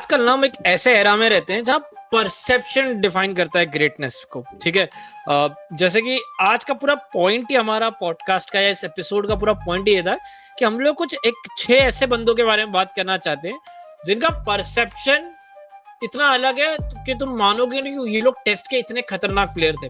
आजकल ना हम एक ऐसे एरा में रहते हैं जहाँ परसेप्शन डिफाइन करता है ग्रेटनेस को। ठीक है। जैसे कि आज का पूरा पॉइंट ही हमारा पॉडकास्ट का या इस एपिसोड का पूरा पॉइंट ही ये था कि हम लोग कुछ एक 6 ऐसे बंदों के बारे में बात करना चाहते हैं जिनका परसेप्शन इतना अलग है कि तुम मानोगे नहीं कि ये लोग टेस्ट के इतने खतरनाक प्लेयर थे।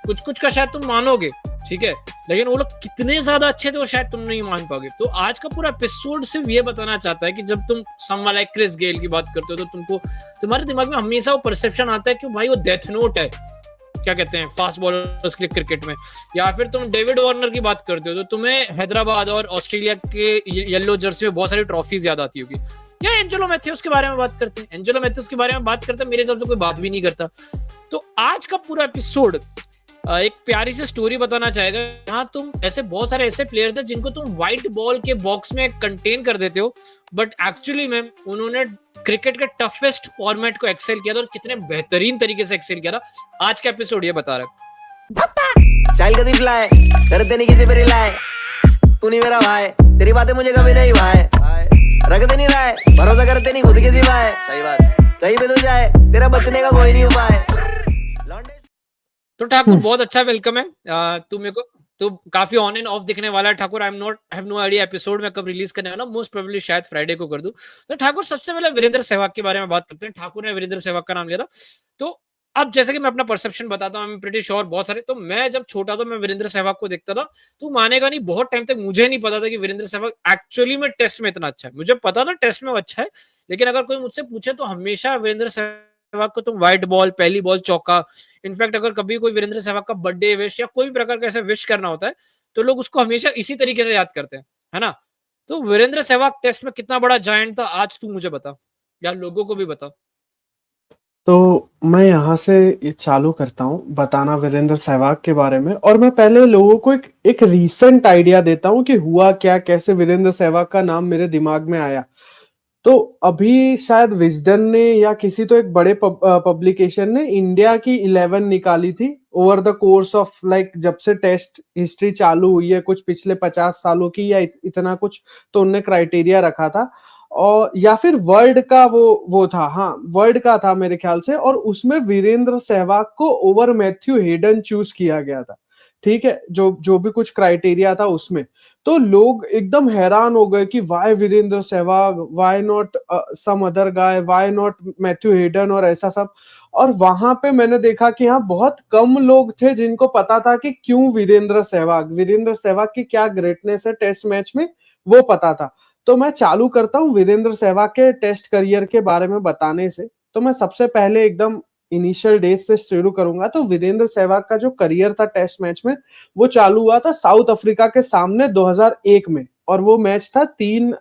कुछ कुछ का शायद तुम मानोगे, ठीक है, लेकिन वो लोग कितने ज्यादा अच्छे थे वो शायद तुम नहीं मान पाओगे। तो आज का पूरा एपिसोड सिर्फ ये बताना चाहता है कि जब तुम समवन लाइक क्रिस गेल की बात करते हो तो तुमको तुम्हारे दिमाग में हमेशा वो परसेप्शन आता है कि भाई वो डेथ नोट है, क्या कहते हैं, फास्ट बॉलर्स के क्रिकेट में। या फिर तुम डेविड वार्नर की बात करते हो तो तुम्हें हैदराबाद और ऑस्ट्रेलिया के येलो जर्सी में बहुत सारी ट्रॉफीज याद आती होगी। या एंजेलो मैथ्यूज के बारे में बात करते हैं, एंजेलो मैथ्यूज के बारे में बात करते हैं, मेरे हिसाब से कोई बात भी नहीं करता। तो आज का पूरा एपिसोड एक प्यारी सी स्टोरी बताना चाहेगा जहाँ तुम ऐसे बहुत सारे ऐसे प्लेयर थे जिनको तुम व्हाइट बॉल के बॉक्स में कंटेन कर देते हो, बट एक्चुअली में उन्होंने क्रिकेट के टफेस्ट फॉर्मेट को एक्सेल किया था और कितने बेहतरीन तरीके से एक्सेल किया था। आज का एपिसोड ये बता रहा है। करते नहीं किसी पे रिलाय, तू नहीं मेरा भाई, तेरी बातें मुझे कभी नहीं भाई, रखते नहीं राय, भरोसा करते नहीं खुद के सिवाय, सही बात कहीं पे तो जाए तेरा बचने का कोई नहीं उपाय। तो ठाकुर बहुत अच्छा वेलकम है। तू मेरे को तो काफी ऑन एंड ऑफ दिखने वाला है Thakur. I have no idea episode में कब रिलीज करने वाला, मोस्ट प्रोबेबली शायद फ्राइडे को कर दूं। तो ठाकुर सबसे पहले वीरेंद्र सहवाग के बारे में बात करते हैं। ठाकुर ने वीरेंद्र सहवाग का नाम लिया था, तो अब जैसे कि मैं अपना परसेप्शन बताता हूँ, प्रीटी श्योर बहुत सारे, तो मैं जब छोटा था मैं वीरेंद्र सहवाग को देखता था, तू मानेगा नहीं, बहुत टाइम तक मुझे नहीं पता था कि वीरेंद्र सहवाग एक्चुअली में टेस्ट में इतना अच्छा है। मुझे पता था टेस्ट में अच्छा है, लेकिन अगर कोई मुझसे पूछे तो हमेशा वीरेंद्र सहवाग को तुम व्हाइट बॉल, पहली बॉल चौका, इनफैक्ट अगर कभी कोई वीरेंद्र सहवाग का बर्थडे विश या कोई भी प्रकार का ऐसे विश करना होता है तो लोग उसको हमेशा इसी तरीके से याद करते हैं, है ना। तो वीरेंद्र सहवाग टेस्ट में कितना बड़ा जायंट था, आज तू मुझे बता या लोगों को भी बता। तो मैं यहाँ से ये चालू करता हूँ बताना वीरेंद्र सहवाग के बारे में, और मैं पहले लोगों को एक रीसेंट आइडिया देता हूँ कि हुआ क्या, कैसे वीरेंद्र सहवाग का नाम मेरे दिमाग में आया। तो अभी शायद विजडन ने या किसी तो एक बड़े पब्लिकेशन ने इंडिया की 11 निकाली थी over the course of like जब से टेस्ट हिस्ट्री चालू हुई है, कुछ पिछले 50 सालों की या इतना कुछ, तो उनने क्राइटेरिया रखा था। और या फिर वर्ल्ड का वो था, हाँ वर्ल्ड का था मेरे ख्याल से, और उसमें वीरेंद्र सहवाग को ओवर मैथ्यू हेडन चूज किया गया था। ठीक है, जो भी कुछ क्राइटेरिया था उसमें, तो लोग एकदम हैरान हो गए कि why Virender Sehwag, why not some other guy, why not Matthew Hayden और ऐसा सब। और वहां पे मैंने देखा कि हाँ बहुत कम लोग थे जिनको पता था कि क्यों वीरेंद्र सहवाग की क्या ग्रेटनेस है टेस्ट मैच में, वो पता था। तो मैं चालू करता हूँ वीरेंद्र सहवाग के टेस्ट करियर के बारे में बताने से। तो मैं सबसे पहले एकदम इनिशियल डेज से शुरू करूंगा। तो वीरेंद्र सहवाग का जो करियर था टेस्ट मैच में, वो चालू हुआ था साउथ अफ्रीका के सामने 2001 में, और वो मैच था 3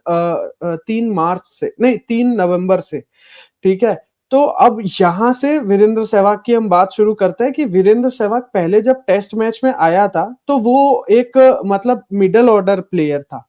नवंबर से। ठीक है, तो अब यहां से वीरेंद्र सहवाग की हम बात शुरू करते हैं कि वीरेंद्र सहवाग पहले जब टेस्ट मैच में आया था तो वो एक मतलब मिडल ऑर्डर प्लेयर था।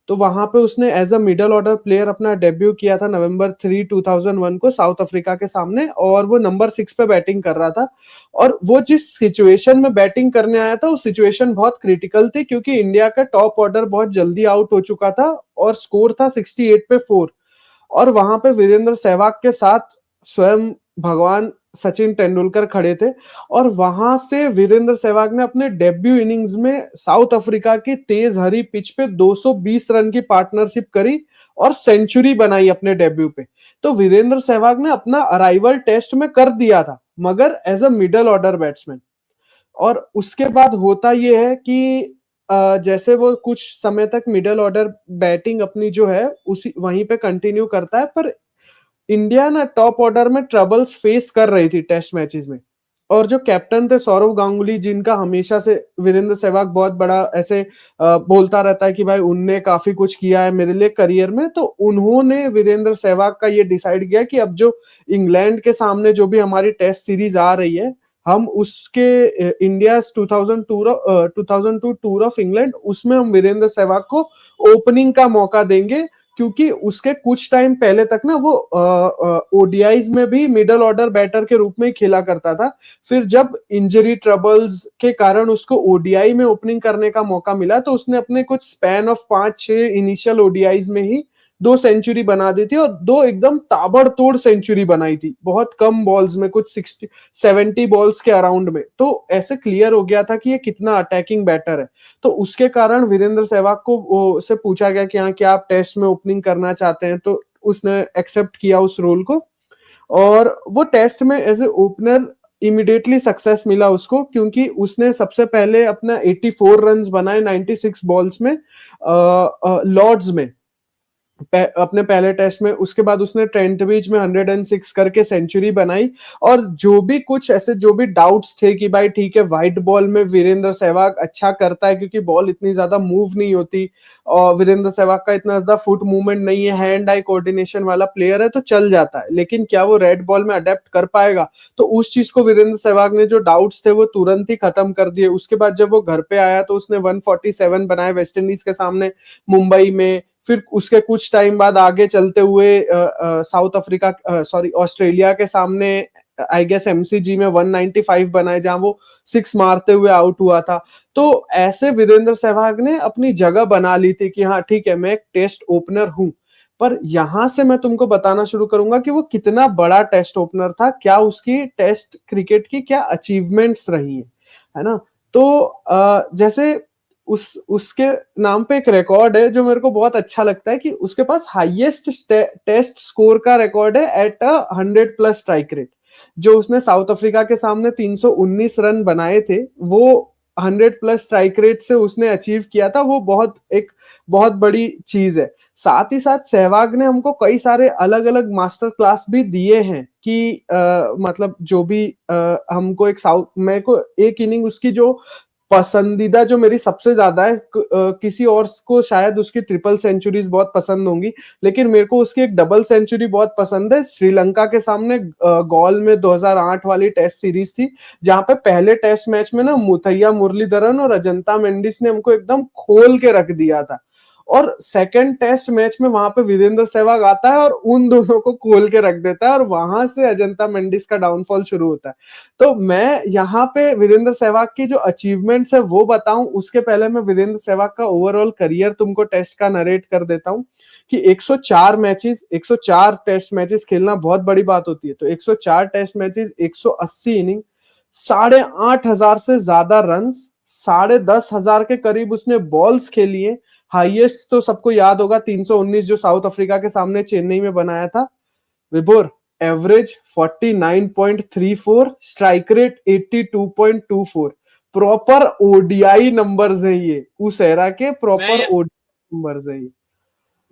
तो वहां पे उसने as a middle order player अपना डेब्यू किया था नवंबर 3, 2001 को साउथ अफ्रीका के सामने, और वो नंबर 6 पे बैटिंग कर रहा था। और वो जिस सिचुएशन में बैटिंग करने आया था, वो सिचुएशन बहुत क्रिटिकल थी क्योंकि इंडिया का टॉप ऑर्डर बहुत जल्दी आउट हो चुका था और स्कोर था 68 पे 4। और वहां पे वीरेंद्र सहवाग के साथ स्वयं भगवान सचिन तेंदुलकर खड़े थे। और वहां से वीरेंद्र सहवाग ने अपने डेब्यू इनिंग्स में साउथ अफ्रीका की तेज हरी पिच पे 220 रन की पार्टनरशिप करी और सेंचुरी बनाई अपने डेब्यू पे। तो वीरेंद्र सहवाग ने अपना अराइवल टेस्ट में कर दिया था, मगर as a middle order batsman. और उसके बाद होता यह है कि जैसे वो कुछ समय तक मिडल ऑर्डर बैटिंग अपनी जो है उसी वहीं पे कंटिन्यू करता है, पर इंडिया ना टॉप ऑर्डर में ट्रबल्स फेस कर रही थी टेस्ट मैचेस में। और जो कैप्टन थे सौरव गांगुली, जिनका हमेशा से वीरेंद्र सहवाग बहुत बड़ा ऐसे बोलता रहता है कि भाई उनने काफी कुछ किया है मेरे लिए करियर में, तो उन्होंने वीरेंद्र सहवाग का ये डिसाइड किया कि अब जो इंग्लैंड के सामने जो भी हमारी टेस्ट सीरीज आ रही है, हम उसके इंडिया 2002 टूर ऑफ इंग्लैंड, उसमें हम वीरेंद्र सहवाग को ओपनिंग का मौका देंगे, क्योंकि उसके कुछ टाइम पहले तक ना वो ओडीआईज में भी मिडल ऑर्डर बैटर के रूप में ही खेला करता था। फिर जब इंजरी ट्रबल्स के कारण उसको ओडीआई में ओपनिंग करने का मौका मिला, तो उसने अपने कुछ स्पैन ऑफ 5-6 इनिशियल ओडीआईज में ही 2 सेंचुरी बना दी थी और 2 एकदम ताबड़तोड़ सेंचुरी बनाई थी बहुत कम बॉल्स में, कुछ 60-70 बॉल्स के अराउंड में। तो ऐसे क्लियर हो गया था कि ये कितना अटैकिंग बैटर है। तो उसके कारण वीरेंद्र सहवाग को से पूछा गया कि हाँ क्या आप टेस्ट में ओपनिंग करना चाहते हैं, तो उसने एक्सेप्ट किया उस रोल को और वो टेस्ट में as a opener immediately success मिला उसको, क्योंकि उसने सबसे पहले अपना 84 रन्स बनाए 96 बॉल्स में लॉर्ड्स में अपने पहले टेस्ट में। उसके बाद उसने ट्रेंट ब्रिज में 106 करके सेंचुरी बनाई। और जो भी कुछ ऐसे जो भी डाउट्स थे कि भाई ठीक है व्हाइट बॉल में वीरेंद्र सहवाग अच्छा करता है क्योंकि बॉल इतनी ज्यादा मूव नहीं होती और वीरेंद्र सहवाग का इतना ज्यादा फुट मूवमेंट नहीं है, हैंड आई कोऑर्डिनेशन वाला प्लेयर है तो चल जाता है, लेकिन क्या वो रेड बॉल में अडेप्ट कर पाएगा? तो उस चीज को वीरेंद्र सहवाग ने जो डाउट्स थे वो तुरंत ही खत्म कर दिए। उसके बाद जब वो घर पे आया तो उसने 147 बनाए वेस्ट इंडीज के सामने मुंबई में। फिर उसके कुछ टाइम बाद आगे चलते हुए साउथ अफ्रीका सॉरी ऑस्ट्रेलिया के सामने आई गेस एमसीजी में 195 बनाए जहां वो 6 मारते हुए आउट हुआ था। तो ऐसे वीरेंद्र सहवाग ने अपनी जगह बना ली थी कि हाँ ठीक है मैं एक टेस्ट ओपनर हूं। पर यहां से मैं तुमको बताना शुरू करूंगा कि वो कितना बड़ा टेस्ट ओपनर था, क्या उसकी टेस्ट क्रिकेट की क्या अचीवमेंट्स रही है ना। तो जैसे उसके नाम पे एक रिकॉर्ड है जो मेरे को बहुत अच्छा लगता है कि उसके पास हाईएस्ट टेस्ट स्कोर का रिकॉर्ड है एट 100+ स्ट्राइक रेट। जो उसने साउथ अफ्रीका के सामने 319 रन बनाए थे वो 100+ स्ट्राइक रेट से उसने अचीव किया था। वो बहुत बड़ी चीज है। साथ ही साथ सहवाग ने हमको कई सारे अलग अलग मास्टर क्लास भी दिए हैं कि मतलब जो भी हमको एक साउथ मेरे को एक इनिंग उसकी जो पसंदीदा जो मेरी सबसे ज्यादा है, किसी और को शायद उसकी ट्रिपल सेंचुरीज बहुत पसंद होंगी, लेकिन मेरे को उसकी एक डबल सेंचुरी बहुत पसंद है। श्रीलंका के सामने गॉल में 2008 वाली टेस्ट सीरीज थी जहां पे पहले टेस्ट मैच में ना मुथैया मुरलीधरन और अजंता मेंडिस ने हमको एकदम खोल के रख दिया था। और सेकंड टेस्ट मैच में वहां पे वीरेंद्र सहवाग आता है और उन दोनों को खोल के रख देता है और वहां से अजंता मेंडिस का डाउनफॉल शुरू होता है। तो मैं यहाँ पे वीरेंद्र सहवाग की जो अचीवमेंट्स है वो बताऊं उसके पहले मैं वीरेंद्र सहवाग का ओवरऑल करियर तुमको टेस्ट का नरेट कर देता हूं कि 104 टेस्ट मैचेस खेलना बहुत बड़ी बात होती है। तो 104 टेस्ट मैचेस, 180 इनिंग, 8,500 से ज्यादा रन, 10,500 के करीब उसने बॉल्स खेली है। हाईएस्ट तो सबको याद होगा 319 जो साउथ अफ्रीका के सामने चेन्नई में बनाया था। विभोर average 49.34, strike rate 82.24। Proper ODI numbers हैं ये, उस एरा के प्रॉपर ओडीआई नंबर्स हैं ये।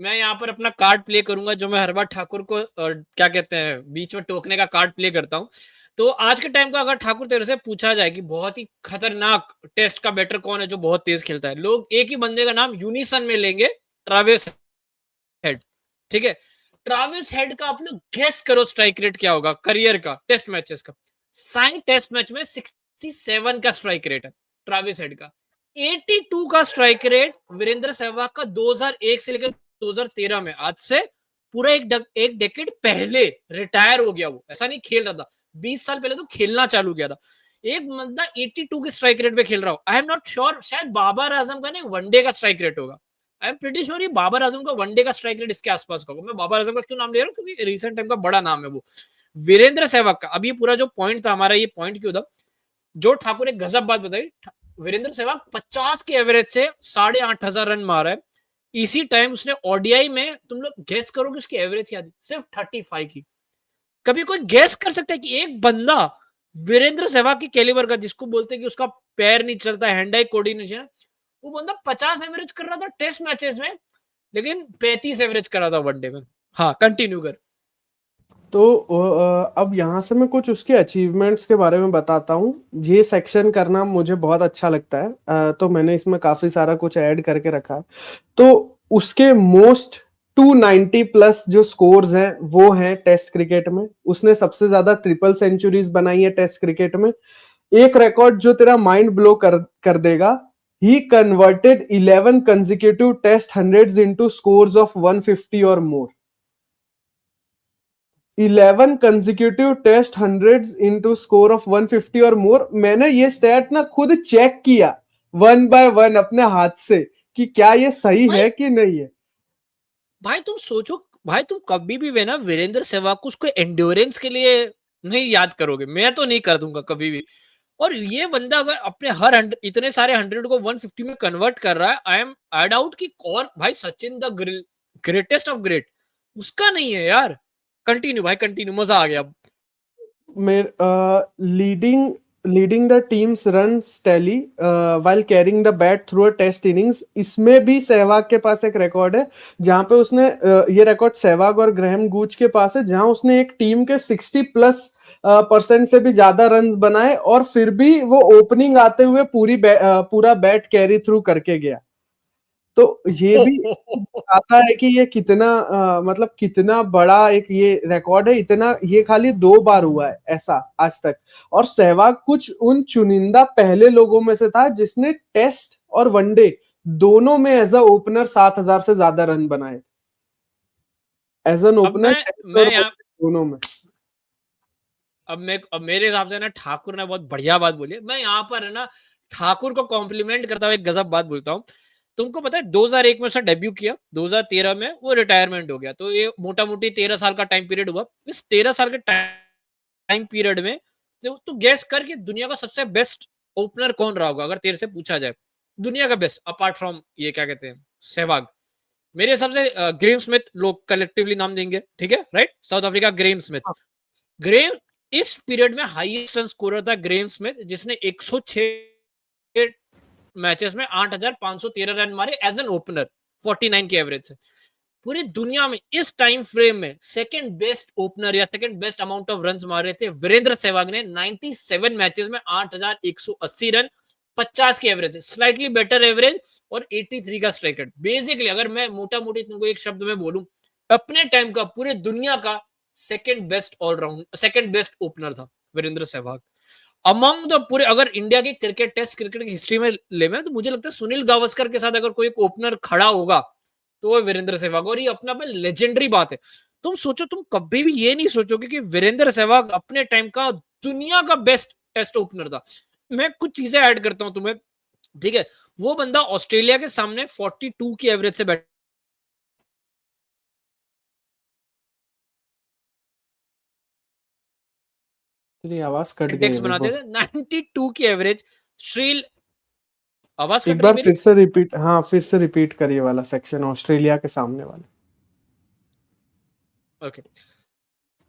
मैं यहाँ पर अपना कार्ड प्ले करूंगा जो मैं हर बार ठाकुर को क्या कहते हैं बीच में टोकने का कार्ड प्ले करता हूँ। तो आज के टाइम का अगर ठाकुर तेरे से पूछा जाए कि बहुत ही खतरनाक टेस्ट का बैटर कौन है जो बहुत तेज खेलता है, लोग एक ही बंदे का नाम यूनिसन में लेंगे, ट्रेविस हेड। ठीक है, ट्रेविस हेड का आप लोग गेस करो स्ट्राइक रेट क्या होगा करियर का टेस्ट मैचेस का। साइन टेस्ट मैच में 67 का स्ट्राइक रेट है ट्रेविस हेड का। 82 का स्ट्राइक रेट वीरेंद्र सहवाग का 2001 से लेकर 2013 में, आज से पूरा एक डेकेड पहले रिटायर हो गया। वो ऐसा नहीं खेल रहा था, 20 साल पहले तो खेलना चालू किया था। एक बंदा 82 की स्ट्राइक रेट पे खेल रहा हो। आई एम नॉट श्योर, शायद बाबर आजम का नहीं वनडे का स्ट्राइक रेट होगा। आई एम प्रीटी श्योर ये बाबर आजम का वनडे का स्ट्राइक रेट इसके आसपास का होगा। मैं बाबर आजम का क्यों नाम ले रहा हूँ क्योंकि रिसेंट टाइम का बड़ा नाम है वो। वीरेंद्र सहवाग का अब ये पूरा जो पॉइंट था हमारा, ये पॉइंट क्यों था, जो ठाकुर ने गजब बात बताई, वीरेंद्र सहवाग 50 के एवरेज से 8,500 रन मारा है। इसी टाइम उसने ओडीआई में, तुम लोग गेस करो कि उसकी एवरेज क्या थी, सिर्फ 35 की। कभी कोई गेस कर सकता है कि एक बंदा वीरेंद्र सहवाग की कैलिबर का, जिसको बोलते हैं कि उसका पैर नहीं चलता, हैंड आई कोऑर्डिनेशन, वो बंदा 50 एवरेज कर रहा था टेस्ट मैचेस में, लेकिन 35 एवरेज कर रहा था वनडे में। हाँ कंटिन्यू कर। तो अब यहाँ से मैं कुछ उसके अचीवमेंट्स के बारे में बताता हूँ। ये सेक्शन करना मुझे बहुत अच्छा लगता है, तो मैंने इसमें काफी सारा कुछ ऐड करके रखा है। तो उसके मोस्ट 290+ जो स्कोर्स हैं वो हैं टेस्ट क्रिकेट में। उसने सबसे ज्यादा ट्रिपल सेंचुरीज बनाई है टेस्ट क्रिकेट में। एक रिकॉर्ड जो तेरा माइंड ब्लो कर देगा, he converted 11 consecutive test hundreds into scores of 150 और more. 11 consecutive test hundreds into score of 150 और मोर। मैंने ये स्टैट ना खुद चेक किया 1 by 1 अपने हाथ से कि क्या ये सही है कि नहीं है। भाई तुम सोचो, भाई तुम कभी भी वे ना वीरेंद्र सहवाग को उसको एंड्योरेंस के लिए नहीं याद करोगे, मैं तो नहीं कर दूंगा कभी भी। और ये बंदा अगर अपने हर इतने सारे 100 को 150 में कन्वर्ट कर रहा है, आई डाउट कि कौन भाई, Sachin the greatest of great उसका नहीं है यार। कंटिन्यू भाई कंटिन्यू, मजा आ गया अब। Leading leading the teams runs tally while carrying the bat through a test innings, इसमें भी सहवाग के पास एक रिकॉर्ड है जहां पे उसने ये रिकॉर्ड सहवाग और ग्रैहम गूच के पास है, जहां उसने एक टीम के 60+ % से भी ज्यादा रन्स बनाए और फिर भी वो ओपनिंग आते हुए पूरा बैट कैरी थ्रू करके गया। तो ये भी आता है कि ये कितना मतलब कितना बड़ा एक ये रिकॉर्ड है। इतना ये खाली 2 बार हुआ है ऐसा आज तक, और सहवाग कुछ उन चुनिंदा पहले लोगों में से था जिसने टेस्ट और वनडे दोनों में एज अ ओपनर 7,000 से ज्यादा रन बनाए, एज एन अब ओपनर मैं टेस्ट और मैं यहाँ वनडे दोनों में। अब मेरे हिसाब से ना ठाकुर ने बहुत बढ़िया बात बोली है। मैं यहाँ पर है ना ठाकुर को कॉम्प्लीमेंट करता हुआ एक गजब बात बोलता हूँ। तुमको पता है 2001 में उसने डेब्यू किया, 2013 में वो रिटायरमेंट हो गया, तो ये मोटा मोटी 13 साल का टाइम पीरियड हुआ। इस 13 साल के टाइम पीरियड में तो गैस करके दुनिया का सबसे बेस्ट ओपनर कौन रहा होगा अगर तेरे से पूछा जाए, दुनिया का बेस्ट अपार्ट फ्रॉम ये क्या कहते हैं सहवाग। मेरे हिसाब से ग्रेम स्मिथ लोग कलेक्टिवली नाम देंगे, ठीक है right, south Africa Graeme Smith. Graeme इस पीरियड में हाईएस्ट रन स्कोरर था ग्रेम स्मिथ, जिसने 106 मैचेस में 8,513 रन मारे एज एन ओपनर 49 के एवरेज से। पूरी दुनिया में इस टाइम फ्रेम में सेकंड बेस्ट ओपनर या second best amount of runs मारे थे वीरेंद्र सहवाग ने 97 मैचेस में 8,180 रन 50 के एवरेज, स्लाइटली बेटर एवरेज और 83 का स्ट्राइक रेट। बेसिकली अगर मैं मोटा मोटी तुमको एक शब्द में बोलूं, अपने टाइम का पूरे दुनिया का second best allround, second best opener था वीरेंद्र सहवाग अमंग द पूरे। अगर इंडिया की क्रिकेट टेस्ट क्रिकेट की हिस्ट्री में ले में तो मुझे लगता है सुनील गावस्कर के साथ अगर कोई ओपनर खड़ा होगा तो वो वीरेंद्र सहवाग, और ये अपना में लेजेंडरी बात है। तुम सोचो, तुम कभी भी ये नहीं सोचोगे कि वीरेंद्र सहवाग अपने टाइम का दुनिया का बेस्ट टेस्ट ओपनर था। मैं कुछ चीजें ऐड करता हूं तुम्हें, ठीक है। वो बंदा ऑस्ट्रेलिया के सामने 42 की एवरेज से बैठ, तेरी आवाज कट गई इंडेक्स अभी, बनाते बोल। थे 92 की एवरेज। श्रील आवाज एक कट रही बार मेरी? फिर से रिपीट, हाँ फिर से रिपीट करिए वाला सेक्शन, ऑस्ट्रेलिया के सामने वाला। ओके,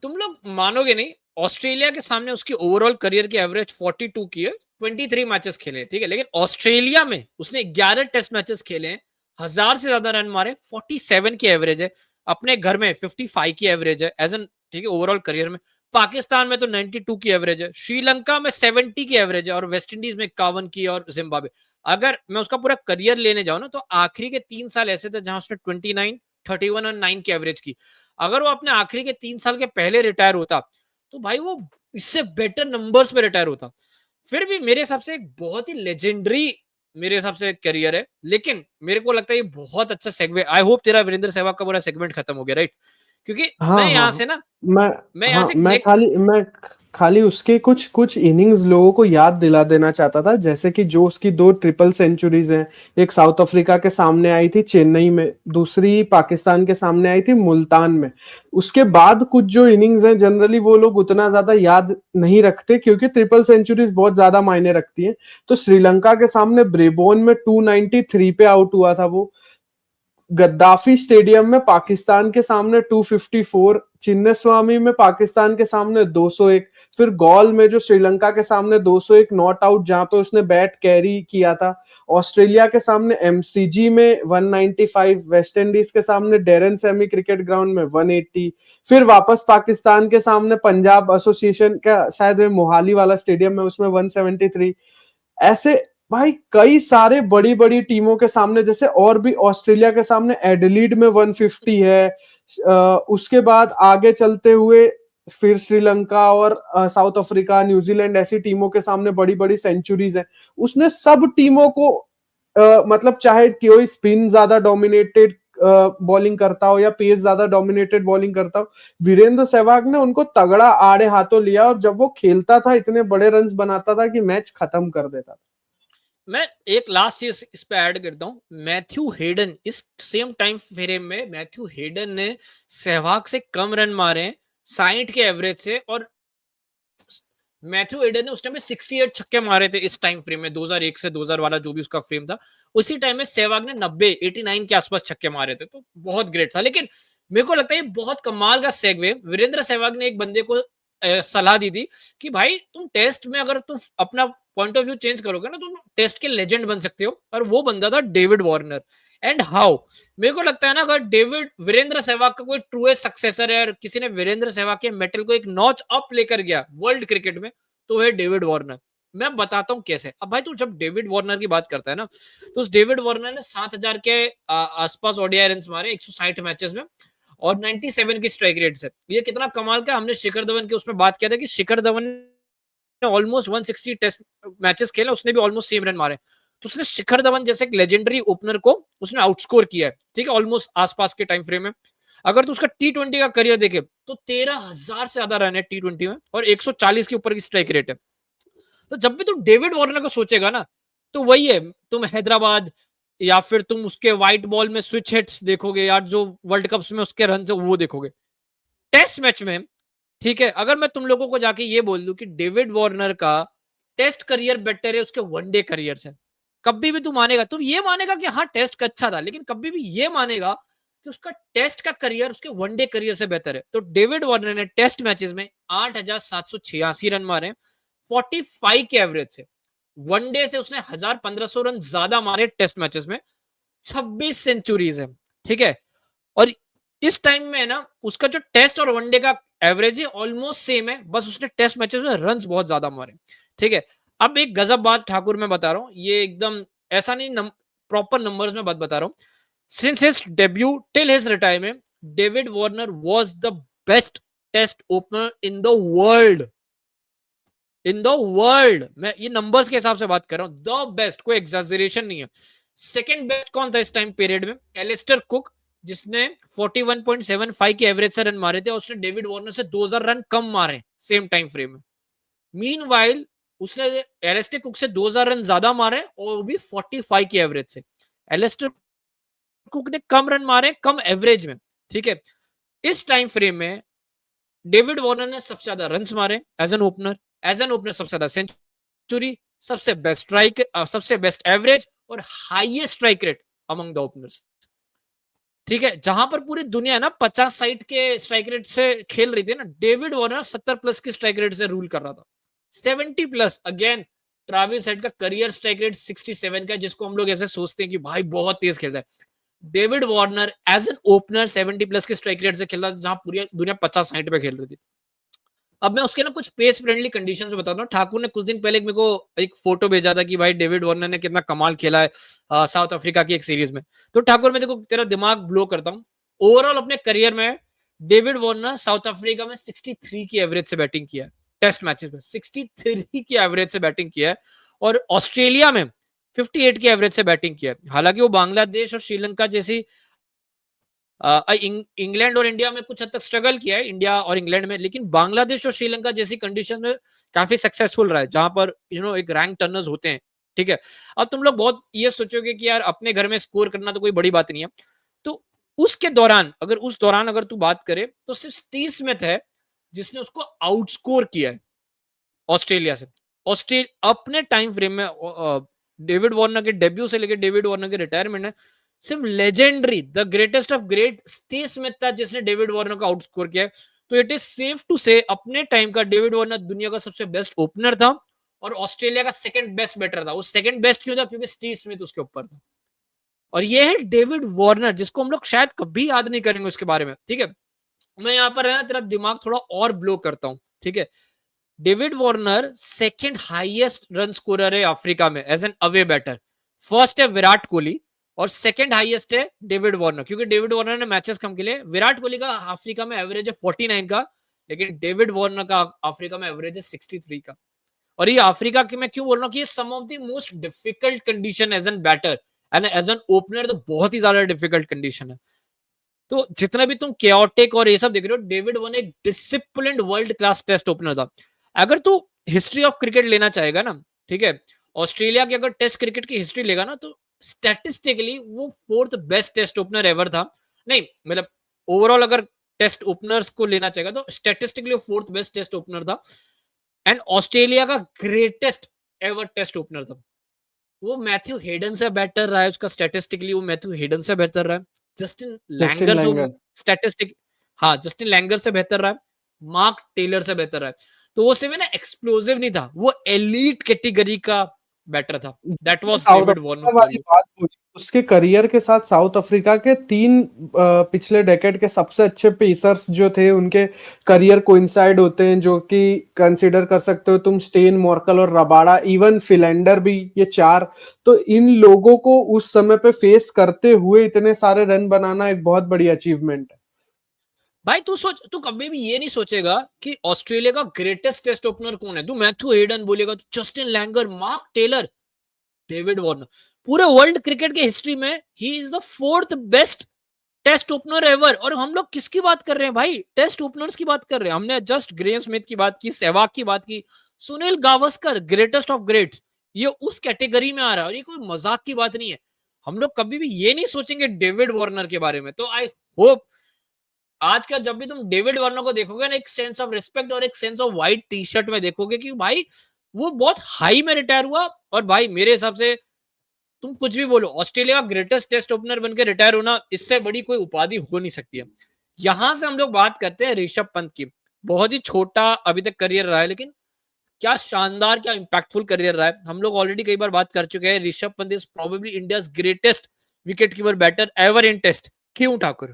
तुम लोग मानोगे नहीं, ऑस्ट्रेलिया के सामने उसकी ओवरऑल करियर की एवरेज 42 की है, 23 मैचेस खेले, ठीक है, लेकिन ऑस्ट्रेलिया में उसने 11 टेस्ट मैचेस खेले हैं, 1,000 से ज्यादा रन मारे, 47 की एवरेज है, अपने घर में 55 की एवरेज है एज एन, ठीक है, ओवरऑल करियर में। पाकिस्तान में तो 92 की एवरेज है, श्रीलंका में 70 की एवरेज है, और वेस्ट इंडीज में 51 की, और जिम्बाब्वे। अगर मैं उसका पूरा करियर लेने जाऊं ना तो आखिरी के 3 साल ऐसे थे जहां उसने 29, 31 और 9 की एवरेज की। अगर वो अपने आखिरी के 3 साल के पहले रिटायर होता तो भाई वो इससे बेटर नंबर्स में रिटायर होता। फिर भी मेरे हिसाब से एक बहुत ही लेजेंडरी मेरे हिसाब से करियर है, लेकिन मेरे को लगता है ये बहुत अच्छा सेगवे। आई होप तेरा वीरेंद्र सहवाग का पूरा सेगमेंट खत्म हो गया, राइट? क्योंकि हाँ मैं यहाँ हाँ से ना मैं मैं यहाँ हाँ से मैं खाली उसके कुछ कुछ इनिंग्स लोगों को याद दिला देना चाहता था, जैसे कि जो उसकी 2 ट्रिपल सेंचुरीज हैं। एक साउथ अफ्रीका के सामने आई थी चेन्नई में, दूसरी पाकिस्तान के सामने आई थी मुल्तान में। उसके बाद कुछ जो इनिंग्स हैं जनरली वो लोग उतना ज्यादा याद नहीं रखते क्योंकि ट्रिपल सेंचुरीज बहुत ज्यादा मायने रखती हैं। तो श्रीलंका के सामने ब्रेबोन में 293 पे आउट हुआ था वो, गद्दाफी स्टेडियम में पाकिस्तान के सामने 254, चिन्नस्वामी में पाकिस्तान के सामने 201, फिर गॉल में जो श्रीलंका के सामने 201 नॉट आउट जहां पे उसने बैट कैरी किया था, ऑस्ट्रेलिया के सामने एमसीजी में 195, वेस्ट इंडीज के सामने डेरन सेमी क्रिकेट ग्राउंड में 180, फिर वापस पाकिस्तान के सामने पंजाब एसोसिएशन का शायद मोहाली वाला स्टेडियम में उसमें 173। ऐसे भाई कई सारे बड़ी बड़ी टीमों के सामने, जैसे और भी ऑस्ट्रेलिया के सामने एडिलीड में 150 है। उसके बाद आगे चलते हुए फिर श्रीलंका और साउथ अफ्रीका, न्यूजीलैंड ऐसी टीमों के सामने बड़ी बड़ी सेंचुरीज हैं। उसने सब टीमों को मतलब चाहे कोई स्पिन ज्यादा डोमिनेटेड बॉलिंग करता हो या पेस ज्यादा डोमिनेटेड बॉलिंग करता हो, वीरेंद्र सहवाग ने उनको तगड़ा आड़े हाथों लिया और जब वो खेलता था इतने बड़े रन्स बनाता था कि मैच खत्म कर देता था। मैं एक लास्ट चीज इस पे ऐड करता हूँ, मैथ्यू हेडन इस सेम टाइम फ्रेम में मैथ्यू हेडन ने सहवाग से कम रन मारे हैं 60 के एवरेज से, और मैथ्यू हेडन ने उस टाइम में 68 छक्के मारे थे इस टाइम फ्रेम में, 2001 से 2000 वाला जो भी उसका फ्रेम था। उसी टाइम में सहवाग ने 90 89 के आसपास छक्के मारे थे, तो बहुत ग्रेट था। लेकिन मेरे को लगता है ये बहुत कमाल का सेगवे, वीरेंद्र सहवाग ने एक बंदे को सलाह दी थी कि भाई तुम टेस्ट में अगर तुम अपना पॉइंट ऑफ व्यू चेंज करोगे ना, तुम टेस्ट के लेजेंड बन सकते हो, और वो बंदा था डेविड वार्नर। एंड हाउ, मेरे को लगता है ना, अगर वीरेंद्र सहवाग का कोई ट्रूएस्ट सक्सेसर है और किसी ने वीरेंद्र सहवाग के मेटल को एक नॉच अप लेकर गया वर्ल्ड क्रिकेट में, तो है डेविड वार्नर। मैं बताता हूं कैसे। अब भाई तू जब डेविड वार्नर की बात करता है ना, तो उस डेविड वार्नर ने 7000 के आसपास ओडीआई रन मारे 160 मैचेस में, और 97 की स्ट्राइक रेट से। ये कितना कमाल का। हमने शिखर धवन की उसमें बात किया था कि शिखर धवन ने ऑलमोस्ट 160 टेस्ट मैचेस खेले, उसने भी ऑलमोस्ट सेम रन मारे। तो उसने शिखर धवन जैसे एक लेजेंडरी ओपनर को उसने आउटस्कोर किया है, ठीक है, ऑलमोस्ट आसपास के टाइम फ्रेम में। अगर तू उसका T20 का करियर देखे तो 13,000 से ज्यादा रन है T20 में, और 140 के ऊपर की स्ट्राइक रेट है। तो जब भी तुम डेविड वार्नर को सोचेगा ना, तो वही है, तुम हैदराबाद या फिर तुम उसके व्हाइट बॉल में स्विच हिट्स देखोगे, या जो वर्ल्ड कप्स में उसके रन है वो देखोगे। टेस्ट मैच में, ठीक है, अगर मैं तुम लोगों को जाके ये बोल दूं कि डेविड वार्नर का टेस्ट करियर बेटर है उसके वनडे करियर से, कभी भी तू मानेगा, तुम ये मानेगा कि हाँ टेस्ट का अच्छा था, लेकिन कभी भी ये मानेगा कि उसका टेस्ट का करियर उसके वनडे करियर से बेहतर है। तो डेविड वार्नर ने टेस्ट मैचेस में 8,786 रन मारे 45 के एवरेज से। वनडे से उसने 1,500 रन ज्यादा मारे टेस्ट मैचेस में, 26 सेंचुरीज है, ठीक है। और इस टाइम में ना उसका जो टेस्ट और वनडे का एवरेज है ऑलमोस्ट सेम है, बस उसने टेस्ट मैचेस में रन बहुत ज्यादा मारे, ठीक है। अब एक गजब बात ठाकुर मैं बता रहा हूं, ये एकदम ऐसा नहीं, प्रॉपर नंबर्स में बात बता रहा हूं। Since his debut till his retirement, David Warner was the best test opener in the world. In the world, मैं ये नंबर्स के हिसाब से बात कर रहा हूं, द बेस्ट, कोई एग्जैजरेशन नहीं है। सेकंड बेस्ट कौन था इस टाइम पीरियड में? एलिस्टर कुक, जिसने 41.75 के एवरेज से रन मारे थे, और उसने डेविड वार्नर से 2000 रन कम मारे सेम टाइम फ्रेम में। मीनवाइल उसने एलिस्टर कुक से 2000 रन ज्यादा मारे, और वो भी 45 के एवरेज से। एलिस्टर कुक ने कम रन मारे कम एवरेज में, ठीक है। इस टाइम फ्रेम में डेविड वार्नर ने सबसे ज्यादा रन्स मारे एज एन ओपनर, सबसे ज्यादा सेंचुरी, सबसे बेस्ट स्ट्राइक, सबसे बेस्ट एवरेज, और highest strike rate among the openers, ठीक है। जहां पर पूरी दुनिया ना 50-60 के स्ट्राइक रेट से खेल रही थी ना, डेविड वार्नर 70 प्लस की स्ट्राइक रेट से रूल कर रहा था। 70 प्लस। अगेन ट्रेविस हेड का करियर स्ट्राइक रेट 67 का, जिसको हम लोग ऐसे सोचते हैं कि भाई बहुत तेज खेलता है। David Warner as an opener 70 plus के स्ट्राइक रेट से खेल रहा था, जहां पूरी दुनिया 50-60 पे खेल रही थी। अब मैं उसके ना कुछ पेस फ्रेंडली कंडीशंस बताता हूँ। ठाकुर ने कुछ दिन पहले मेरे को एक फोटो भेजा था कि भाई डेविड वार्नर ने कितना कमाल खेला है साउथ अफ्रीका की एक सीरीज में। तो ठाकुर, मैं देखो तेरा दिमाग ब्लो करता हूँ। ओवरऑल अपने करियर में डेविड वार्नर साउथ अफ्रीका में 63 की एवरेज से बैटिंग किया है, टेस्ट मैचेस में 63 की एवरेज से बैटिंग किया है, और ऑस्ट्रेलिया में 58 की एवरेज से बैटिंग किया है। हालांकि वो बांग्लादेश और श्रीलंका जैसी इंग्लैंड और इंडिया में कुछ हद तक स्ट्रगल किया है, इंडिया और इंग्लैंड में, लेकिन बांग्लादेश और श्रीलंका जैसी कंडीशन में काफी सक्सेसफुल रहा है, जहां पर एक रैंक टर्नर्स होते हैं, ठीक है। अब तुम लोग बहुत ये सोचोगे कि यार अपने घर में स्कोर करना तो कोई बड़ी बात नहीं है। तो उसके दौरान अगर तू बात करे, तो सिर्फ स्टीव स्मिथ है जिसने उसको आउटस्कोर किया है ऑस्ट्रेलिया से। ऑस्ट्रेलिया अपने टाइम फ्रेम में डेविड वार्नर के डेब्यू से लेकर डेविड वार्नर के रिटायरमेंट है, सिर्फ legendary the greatest of great Steve Smith था जिसने डेविड वार्नर को आउटस्कोर किया है। तो इट इज सेफ टू से अपने टाइम का डेविड वार्नर दुनिया का सबसे बेस्ट ओपनर था, और ऑस्ट्रेलिया का सेकंड बेस्ट बैटर था। वो सेकंड बेस्ट क्यों था? क्योंकि स्टीव स्मिथ उसके ऊपर था। और ये है डेविड वार्नर, जिसको हम लोग शायद कभी याद नहीं करेंगे उसके बारे में, ठीक है। मैं यहाँ पर है ना तेरा दिमाग थोड़ा और ब्लो करता हूँ, ठीक है। David Warner second highest run scorer है अफ्रीका में as an away batter. First है विराट कोहली, और सेकंड हाईएस्ट है डेविड वार्नर, क्योंकि डेविड वार्नर ने मैचेस कम खेले। विराट कोहली का अफ्रीका में एवरेज है 49 का, लेकिन डेविड वार्नर का अफ्रीका में एवरेज है 63 का। और ये अफ्रीका की मैं क्यों बोल रहा हूँ कि ये some of the most difficult condition as an batter and as an opener, तो बहुत ही ज्यादा डिफिकल्ट कंडीशन है। तो जितना भी तुम केओटिक और ये सब देख रहे हो, डेविड वार्नर एक disciplined world class test opener था। अगर तू हिस्ट्री ऑफ क्रिकेट लेना चाहेगा ना, ठीक है, ऑस्ट्रेलिया की अगर टेस्ट क्रिकेट की हिस्ट्री लेगा ना तो स्टैटिस्टिकली वो fourth best test opener ever था। नहीं मतलब ओवरऑल अगर टेस्ट ओपनर्स को लेना चाहेगा तो statistically fourth best test opener था एंड ऑस्ट्रेलिया का ग्रेटेस्ट एवर टेस्ट ओपनर था। वो मैथ्यू हेडन से बेटर रहा है, उसका स्टैटिस्टिकली वो मैथ्यू हेडन से बेहतर रहा है। जस्टिन जस्टिन लैंगर से लैंगर। स्टैटिस्टिक, हाँ जस्टिन लैंगर से बेहतर रहा है, मार्क टेलर से बेहतर रहा है। तो वो सिर्फ ना एक्सप्लोसिव नहीं था, वो एलीट कैटेगरी का बैटर था। That was south David Warner Africa for वाली यू। बात बोली, उसके करियर के साथ साउथ अफ्रीका के तीन पिछले डेकेड के सबसे अच्छे पेसर्स जो थे उनके करियर कोइंसाइड होते हैं, जो कि कंसीडर कर सकते हो तुम स्टेन, मॉर्कल और रबाडा, इवन फिलेंडर भी, ये चार। तो इन लोगों को उस समय पे फेस करते हुए इतने सारे रन बनाना एक बहुत बड़ी अचीवमेंट है। भाई तू सोच, तू कभी भी ये नहीं सोचेगा कि ऑस्ट्रेलिया का ग्रेटेस्ट टेस्ट ओपनर कौन है। तू मैथ्यू हेडन बोलेगा, तो Justin Langer, Mark Taylor, David Warner. पूरे वर्ल्ड क्रिकेट की हिस्ट्री में he is the fourth best test opener ever. और हम लोग किसकी बात कर रहे हैं भाई? टेस्ट ओपनर्स की बात कर रहे हैं। हमने जस्ट ग्रेम स्मिथ की बात की, सहवाग की बात की, Sunil Gavaskar greatest of greats, ये उस कैटेगरी में आ रहा है और ये कोई मजाक की बात नहीं है। हम लोग कभी भी ये नहीं सोचेंगे डेविड वार्नर के बारे में। तो आई होप आज का जब भी तुम डेविड वार्नर को देखोगे ना, एक सेंस ऑफ रिस्पेक्ट और एक sense of white T shirt में देखोगे कि भाई वो बहुत हाई में रिटायर हुआ। और भाई मेरे हिसाब से तुम कुछ भी बोलो, ऑस्ट्रेलिया का ग्रेटेस्ट टेस्ट ओपनर बनकर रिटायर होना, इससे बड़ी कोई उपाधि हो नहीं सकती है। यहां से हम लोग बात करते हैं ऋषभ पंत की। बहुत ही छोटा अभी तक करियर रहा है, लेकिन क्या शानदार, क्या इंपैक्टफुल करियर रहा है। हम लोग ऑलरेडी कई बार बात कर चुके हैं, Rishabh Pant is probably India greatest wicket keeper batter ever in test. क्यों ठाकुर?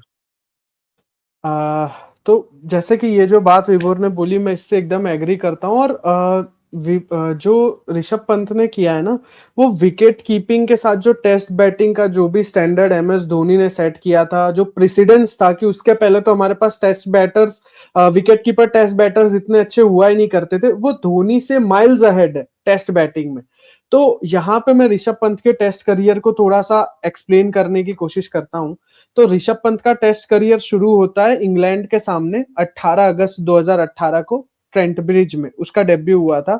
तो जैसे कि ये जो बात विभोर ने बोली, मैं इससे एकदम एग्री करता हूँ। और जो ऋषभ पंत ने किया है ना, वो विकेट कीपिंग के साथ जो टेस्ट बैटिंग का जो भी स्टैंडर्ड एमएस धोनी ने सेट किया था, जो प्रेसिडेंस था कि उसके पहले तो हमारे पास test batters, wicket keeper test batters इतने अच्छे हुआ ही नहीं करते थे, वो धोनी से माइल्स अहेड है टेस्ट बैटिंग में। तो यहाँ पे मैं ऋषभ पंत के टेस्ट करियर को थोड़ा सा एक्सप्लेन करने की कोशिश करता हूँ। तो ऋषभ पंत का टेस्ट करियर शुरू होता है इंग्लैंड के सामने 18 अगस्त 2018 को ट्रेंट ब्रिज में उसका डेब्यू हुआ था।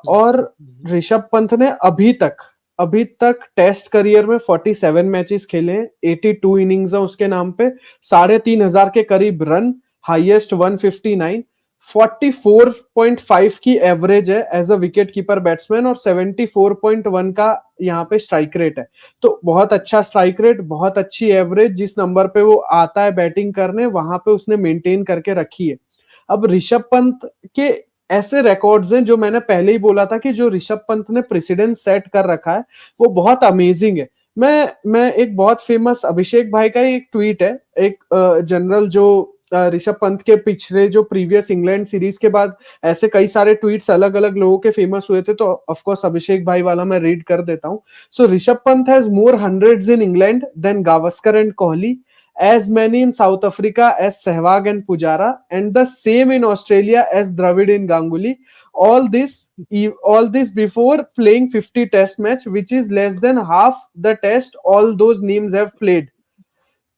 और ऋषभ पंत ने अभी तक टेस्ट करियर में 47 मैचेस खेले हैं, 82 इनिंग्स है उसके नाम पे, 3,500 के करीब रन, हाईएस्ट 159, 44.5 की एवरेज है as a wicket keeper batsman, और 74.1 का यहाँ पे स्ट्राइक रेट है। तो बहुत अच्छा स्ट्राइक रेट, बहुत अच्छी एवरेज, जिस नंबर पे वो आता है बैटिंग करने वहां पे उसने मेंटेन करके रखी है। अब ऋषभ पंत के ऐसे रिकॉर्ड्स हैं जो मैंने पहले ही बोला था कि जो ऋषभ पंत ने प्रेसिडेंस सेट कर रखा है वो बहुत अमेजिंग है। मैं एक बहुत फेमस अभिषेक भाई का एक ट्वीट है, एक जनरल जो ऋषभ पंत के पिछले जो प्रीवियस इंग्लैंड सीरीज के बाद ऐसे कई सारे ट्वीट्स अलग अलग लोगों के फेमस हुए थे, तो ऑफ कोर्स अभिषेक भाई वाला मैं रीड कर देता हूं। So Rishabh Pant has more hundreds in England than Gavaskar and Kohli, as many in South Africa as Sehwag and Pujara, and the same in Australia as Dravid and Ganguly. All this before playing 50 test match, which is less than half the test all those names have played.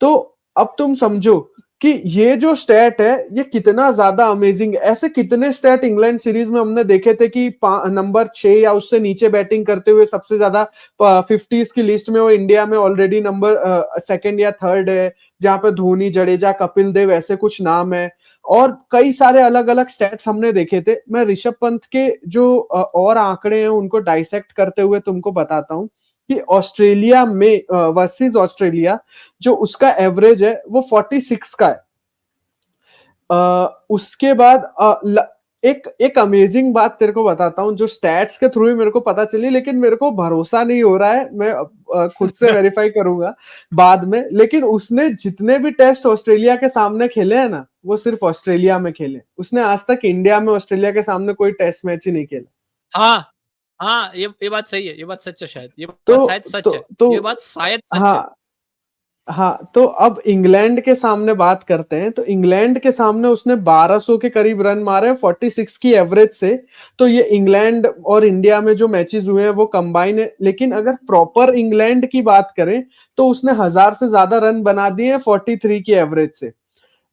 तो अब तुम समझो कि ये जो stat है ये कितना ज्यादा अमेजिंग है। ऐसे कितने स्टैट इंग्लैंड सीरीज में हमने देखे थे कि नंबर 6 या उससे नीचे बैटिंग करते हुए सबसे ज्यादा 50s की लिस्ट में वो इंडिया में ऑलरेडी नंबर सेकंड या थर्ड है, जहां पे धोनी, जडेजा, कपिल देव ऐसे कुछ नाम है, और कई सारे अलग अलग स्टैट्स हमने देखे थे। मैं ऋषभ पंत के जो और आंकड़े हैं उनको डाइसेक्ट करते हुए तुमको बताता हूँ कि ऑस्ट्रेलिया में वर्सेस ऑस्ट्रेलिया जो उसका एवरेज है वो 46 का है। उसके बाद एक अमेजिंग बात तेरे को बताता हूं जो स्टैट्स के थ्रू ही मेरे को पता चली, लेकिन मेरे को भरोसा नहीं हो रहा है, मैं खुद से वेरीफाई करूंगा बाद में। लेकिन उसने जितने भी टेस्ट ऑस्ट्रेलिया के सामने खेले हैं ना, वो सिर्फ ऑस्ट्रेलिया में खेले। उसने आज तक इंडिया में ऑस्ट्रेलिया के सामने कोई टेस्ट मैच ही नहीं खेला। हाँ हाँ, ये बात सही है, ये बात सच है, शायद ये तो बात शायद सच है, ये बात शायद सच है। हाँ हाँ, तो अब इंग्लैंड के सामने बात करते हैं। तो इंग्लैंड के सामने उसने 1200 के करीब रन मारे 46 की एवरेज से। तो ये इंग्लैंड और इंडिया में जो मैचेस हुए हैं वो कंबाइन है, लेकिन अगर प्रॉपर इंग्लैंड की बात करें तो उसने 1000 से ज्यादा रन बना दिए 43 की एवरेज से।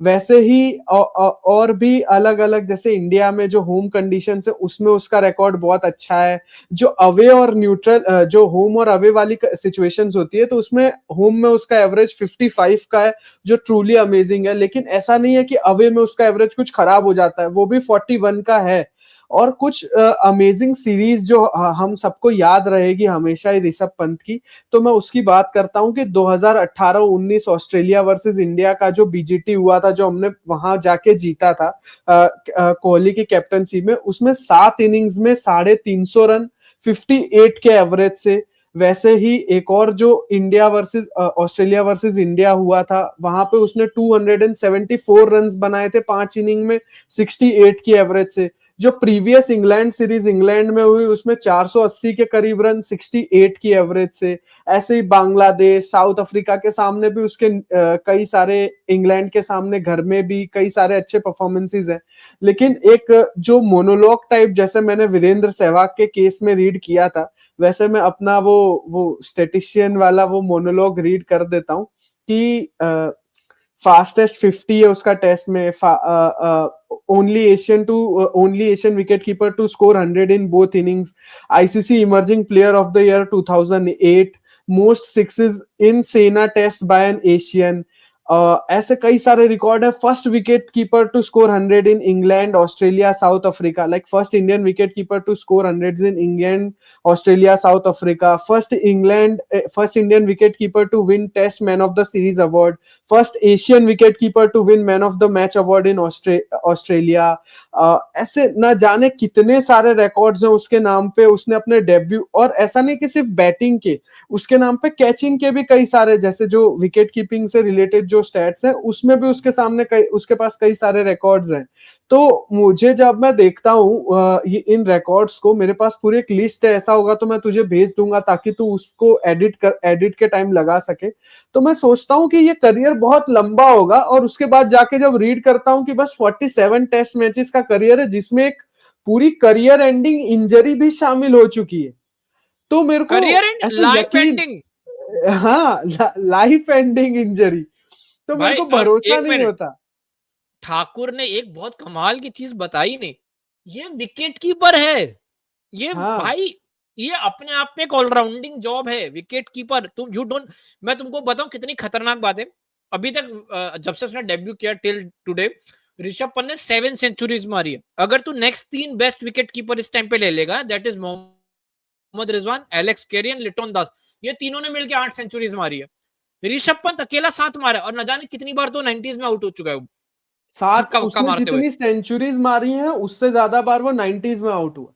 वैसे ही और भी अलग अलग, जैसे इंडिया में जो होम कंडीशन है उसमें उसका रिकॉर्ड बहुत अच्छा है। जो अवे और न्यूट्रल, जो होम और अवे वाली सिचुएशंस होती है, तो उसमें होम में उसका एवरेज 55 का है, जो ट्रूली अमेजिंग है। लेकिन ऐसा नहीं है कि अवे में उसका एवरेज कुछ खराब हो जाता है, वो भी 41 का है। और कुछ अमेजिंग सीरीज जो हम सबको याद रहेगी हमेशा ही ऋषभ पंत की, तो मैं उसकी बात करता हूं कि 2018-19 ऑस्ट्रेलिया वर्सेस इंडिया का जो बीजीटी हुआ था, जो हमने वहां जाके जीता था कोहली की कैप्टनसी में, उसमें 7 इनिंग्स में 350 रन 58 के एवरेज से। वैसे ही एक और जो India versus Australia versus India हुआ था, वहां पे उसने 274 रन बनाए थे 5 इनिंग में 68 की एवरेज से। जो प्रीवियस इंग्लैंड सीरीज इंग्लैंड में हुई, उसमें 480 के करीब रन 68 की एवरेज से। ऐसे ही बांग्लादेश, साउथ अफ्रीका के सामने भी उसके कई सारे, इंग्लैंड के सामने घर में भी कई सारे अच्छे परफॉर्मेंसेस हैं। लेकिन एक जो मोनोलॉग टाइप, जैसे मैंने वीरेंद्र सहवाग के केस में रीड किया था, वैसे मैं अपना वो स्टेटिशियन वाला वो मोनोलॉग रीड कर देता हूँ कि फास्टेस्ट 50 है उसका टेस्ट में, only Asian wicket keeper to score 100 in both innings, ICC emerging player of the year 2008, most sixes in SENA test bye N Asian. ऐसे कई सारे रिकॉर्ड है। First wicket keeper to score 100 in England, Australia, South Africa, like first Indian wicket keeper to score 100 in England, Australia, South Africa, first Indian wicket keeper to win test man of the series award, first Asian wicket keeper to win man of the match award in Australia. ऐसे ना जाने कितने सारे records हैं उसके नाम पे। उसने अपने डेब्यू, और ऐसा नहीं कि सिर्फ बैटिंग के, उसके नाम पे कैचिंग के भी कई सारे, जैसे जो विकेट कीपिंग से रिलेटेड जो स्टैट्स है, उसमें भी उसके सामने उसके पास कई सारे रिकॉर्ड्स हैं। तो मुझे जब मैं देखता हूँ इन रिकॉर्ड्स को, मेरे पास पूरी एक लिस्ट है, ऐसा होगा तो मैं तुझे भेज दूंगा ताकि तू उसको एडिट के टाइम लगा सके। तो मैं सोचता हूँ कि ये करियर बहुत लंबा होगा, और उसके बाद जाके जब रीड करता हूँ कि बस 47 टेस्ट मैचेस का करियर है, जिसमें एक पूरी करियर एंडिंग इंजरी भी शामिल हो चुकी है, तो मेरे को करियर एंड ऐसा लाइफ यकीन, एंडिंग। हाँ, लाइफ एंडिंग इंजरी, तो मेरे भाई को और भरोसा एक नहीं मिनट, होता। ठाकुर ने एक बहुत कमाल की चीज बताई नहीं, ये विकेट कीपर है। ये हाँ, भाई, ये अपने आप में एक ऑलराउंडिंग जॉब है, विकेट कीपर। तुम यू डोंट, मैं तुमको बताऊं कितनी खतरनाक बात है। अभी तक जब से उसने डेब्यू किया टिल टुडे, ऋषभ पंत ने 7 सेंचुरीज मारी है। अगर तू नेक्स्ट 3 बेस्ट विकेट कीपर इस टाइम पे ले लेगा, that is Mohammad Rizwan, Alex Carey, Liton Das, ये तीनों ने मिलकर 8 सेंचुरीज मारी है। ऋषभ पंत अकेला 7 मारा, और न जाने कितनी बार तो 90s में आउट हो चुका है सात, छक्का वक्का उसने मारते हुए। जितनी सेंचुरीज मारी हैं उससे ज्यादा बार वो 90s में आउट हुआ।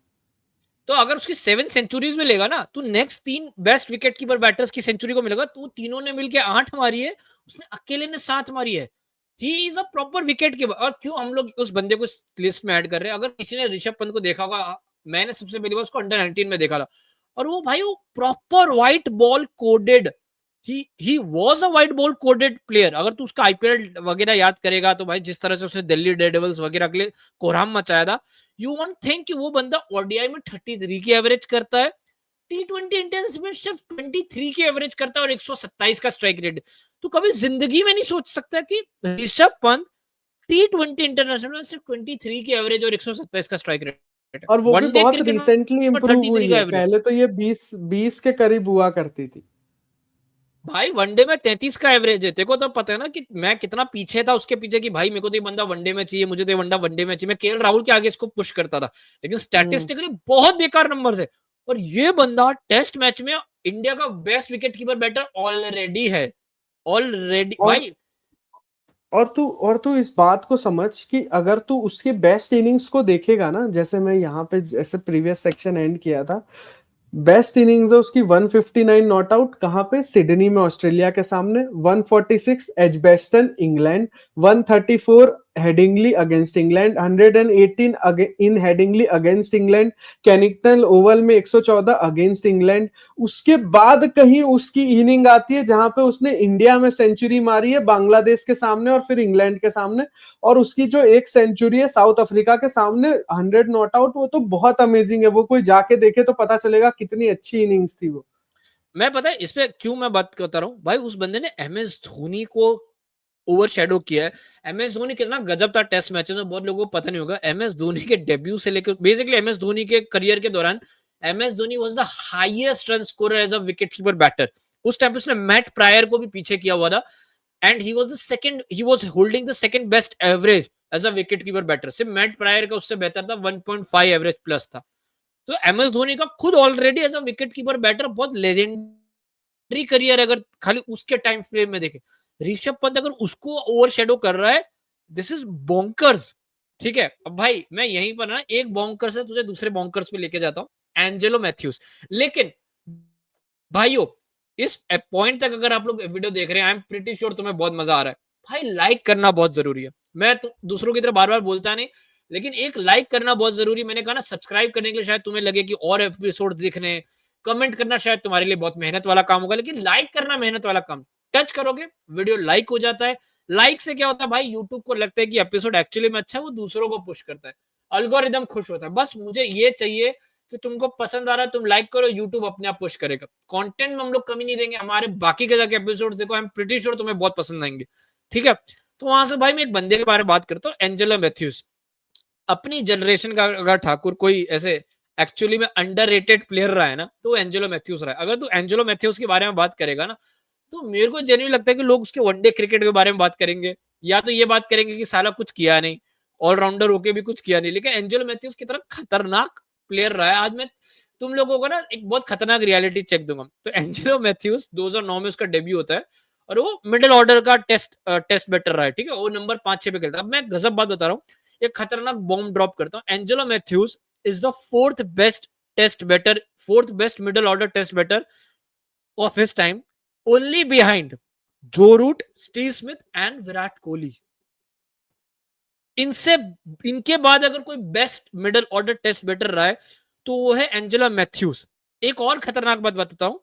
तो अगर उसकी 7 सेंचुरीज में लेगा ना, तो next 3 best wicket keeper batters की सेंचुरी को मिलेगा। तो तीनों ने मिलकर 8 मारी है, उसने अकेले ने 7 मारी है। He is a proper wicket keeper. और क्यों हम लोग उस बंदे को लिस्ट में ऐड कर रहे हैं? अगर किसी ने ऋषभ पंत को देखा होगा, मैंने सबसे पहली बार उसको अंडर 19 में देखा था, और वो भाई वो proper white ball coded, he was a white ball coded player. अगर तू उसका आईपीएल वगैरह याद करेगा, तो भाई जिस तरह से उसने दिल्ली डेयरडेविल्स वगैरह के लिए कोहराम मचाया था, यू वॉन्ट थिंक कि वो बंदा ओडीआई में 33 की एवरेज करता है, टी20 इंटेंस में सिर्फ 23 की एवरेज करता है, और 127 का स्ट्राइक रेट। तो कभी जिंदगी में नहीं सोच सकता कि ऋषभ पंत टी20 इंटरनेशनल में सिर्फ 23 की एवरेज और 127 का स्ट्राइक रेट है। और वो भी वनडे बहुत क्रिकेट रिसेंटली में इंप्रूव 33 हुई का है, एवरेज। पहले तो ये 20 के करीब हुआ करती थी। भाई वनडे में 33 का एवरेज है। देखो तो पता है ना कि मैं कितना पीछे था उसके पीछे, कि भाई मेरे को तो ये बंदा वनडे में चाहिए, मुझे तो ये बंदा वनडे में चाहिए। मैं केएल राहुल के आगे इसको पुश करता था, लेकिन हम्म। स्टैटिस्टिकली बहुत बेकार नंबर है। और ये बंदा टेस्ट मैच में इंडिया का best wicket keeper batter already है, ऑलरेडी और भाई। और तू इस बात को समझ कि अगर तू उसके बेस्ट इनिंग्स को देखेगा ना, जैसे मैं यहाँ पे जैसे प्रीवियस सेक्शन एंड किया था, बेस्ट इनिंग्स है उसकी 159 नॉट आउट, कहां पे, सिडनी में ऑस्ट्रेलिया के सामने, 146 Edgbaston England, 134 Headingley against England, 118 in Headingley against England, Kennington Oval में 114 अगेंस्ट इंग्लैंड। उसके बाद कहीं उसकी इनिंग आती है जहां पे उसने इंडिया में सेंचुरी मारी है, बांग्लादेश के सामने और फिर इंग्लैंड के सामने, और उसकी जो एक सेंचुरी है साउथ अफ्रीका के सामने 100 नॉट आउट, वो तो बहुत अमेजिंग है। वो कोई जाके देखे तो पता चलेगा कितनी अच्छी इनिंग्स थी वो। मैं पता है इस पे क्यों मैं बात करता रहा हूँ भाई, उस बंदे ने एम एस धोनी को ओवरशैडो किया है। एमएस धोनी कितना गजब था टेस्ट मैचेस में, बहुत लोगों को पता नहीं होगा। एमएस धोनी के डेब्यू से लेकर बेसिकली एमएस धोनी के करियर के दौरान MS Dhoni was the highest run scorer as a wicket keeper batter. उस टाइम पे उसने मैट प्रायर को भी पीछे किया हुआ था, and he was holding the second best average as a wicket keeper batter. सिर्फ मैट प्रायर का उससे बेहतर था, 1.5 एवरेज प्लस था। तो एमएस धोनी का खुद already as a wicket keeper batter बहुत लेजेंडरी करियर, अगर खाली उसके टाइम फ्रेम में देखें। ऋषभ पंत अगर उसको ओवरशैडो कर रहा है, दिस इज बॉन्कर्स। ठीक है, अब भाई मैं यहीं पर ना एक बॉन्कर से तुझे दूसरे बॉन्कर्स पे लेके जाता हूं, एंजेलो मैथ्यूज। लेकिन भाइयों, इस पॉइंट तक अगर आप लोग वीडियो देख रहे हैं, आई एम प्रीटी श्योर तुम्हें बहुत मजा आ रहा है। भाई लाइक करना बहुत जरूरी है। मैं दूसरों की तरह बार बार बोलता नहीं, लेकिन एक लाइक करना बहुत जरूरी। मैंने कहा ना, सब्सक्राइब करने के लिए शायद तुम्हें लगे कि और एपिसोड देखने, कमेंट करना शायद तुम्हारे लिए बहुत मेहनत वाला काम होगा, लेकिन लाइक करना मेहनत वाला काम। टच करोगे वीडियो लाइक हो जाता है। लाइक से क्या होता है भाई, यूट्यूब को लगता है कि एपिसोड एक्चुअली में अच्छा है, वो दूसरों को पुश करता है, अल्गोरिदम खुश होता है। बस मुझे ये चाहिए कि तुमको पसंद आ रहा है, तुम लाइक करो, यूट्यूब अपने आप पुश करेगा। कंटेंट में हम लोग कमी नहीं देंगे, हमारे बाकी के जाके एपिसोड देखो, आई एम प्रीटी श्योर तुम्हें बहुत पसंद आएंगे। ठीक है, तो वहां से भाई मैं एक बंदे के बारे में बात करता हूँ, एंजेलो मैथ्यूज। अपनी जनरेशन का अगर ठाकुर कोई ऐसे एक्चुअली में अंडररेटेड प्लेयर रहा है ना, तो एंजेलो मैथ्यूज रहा है। अगर तू एंजेलो मैथ्यूज के बारे में बात करेगा ना, तो मेरे को जेन्युइन लगता है कि लोग उसके वनडे क्रिकेट के बारे में बात करेंगे, या तो ये बात करेंगे कि साला कुछ किया नहीं, ऑलराउंडर होके भी कुछ किया नहीं। लेकिन एंजेलो मैथ्यूज की तरह खतरनाक प्लेयर रहा है। आज मैं तुम लोगों को ना एक बहुत खतरनाक रियलिटी चेक दूंगा। तो एंजेलो मैथ्यूज 2009 में उसका डेब्यू होता है, और वो मिडिल ऑर्डर का टेस्ट बैटर रहा है। ठीक है, वो नंबर 5-6 पे खेलता है। अब मैं गजब बात बता रहा हूँ, एक खतरनाक बॉम्ब ड्रॉप करता हूँ। Angelo Mathews is the fourth best middle order test batter of his time, only behind Joe Root, Steve Smith and Virat Kohli. इनसे इनके बाद अगर कोई best middle order test batter रहा है, तो वो है एंजेलो मैथ्यूज। एक और खतरनाक बात बताता हूं,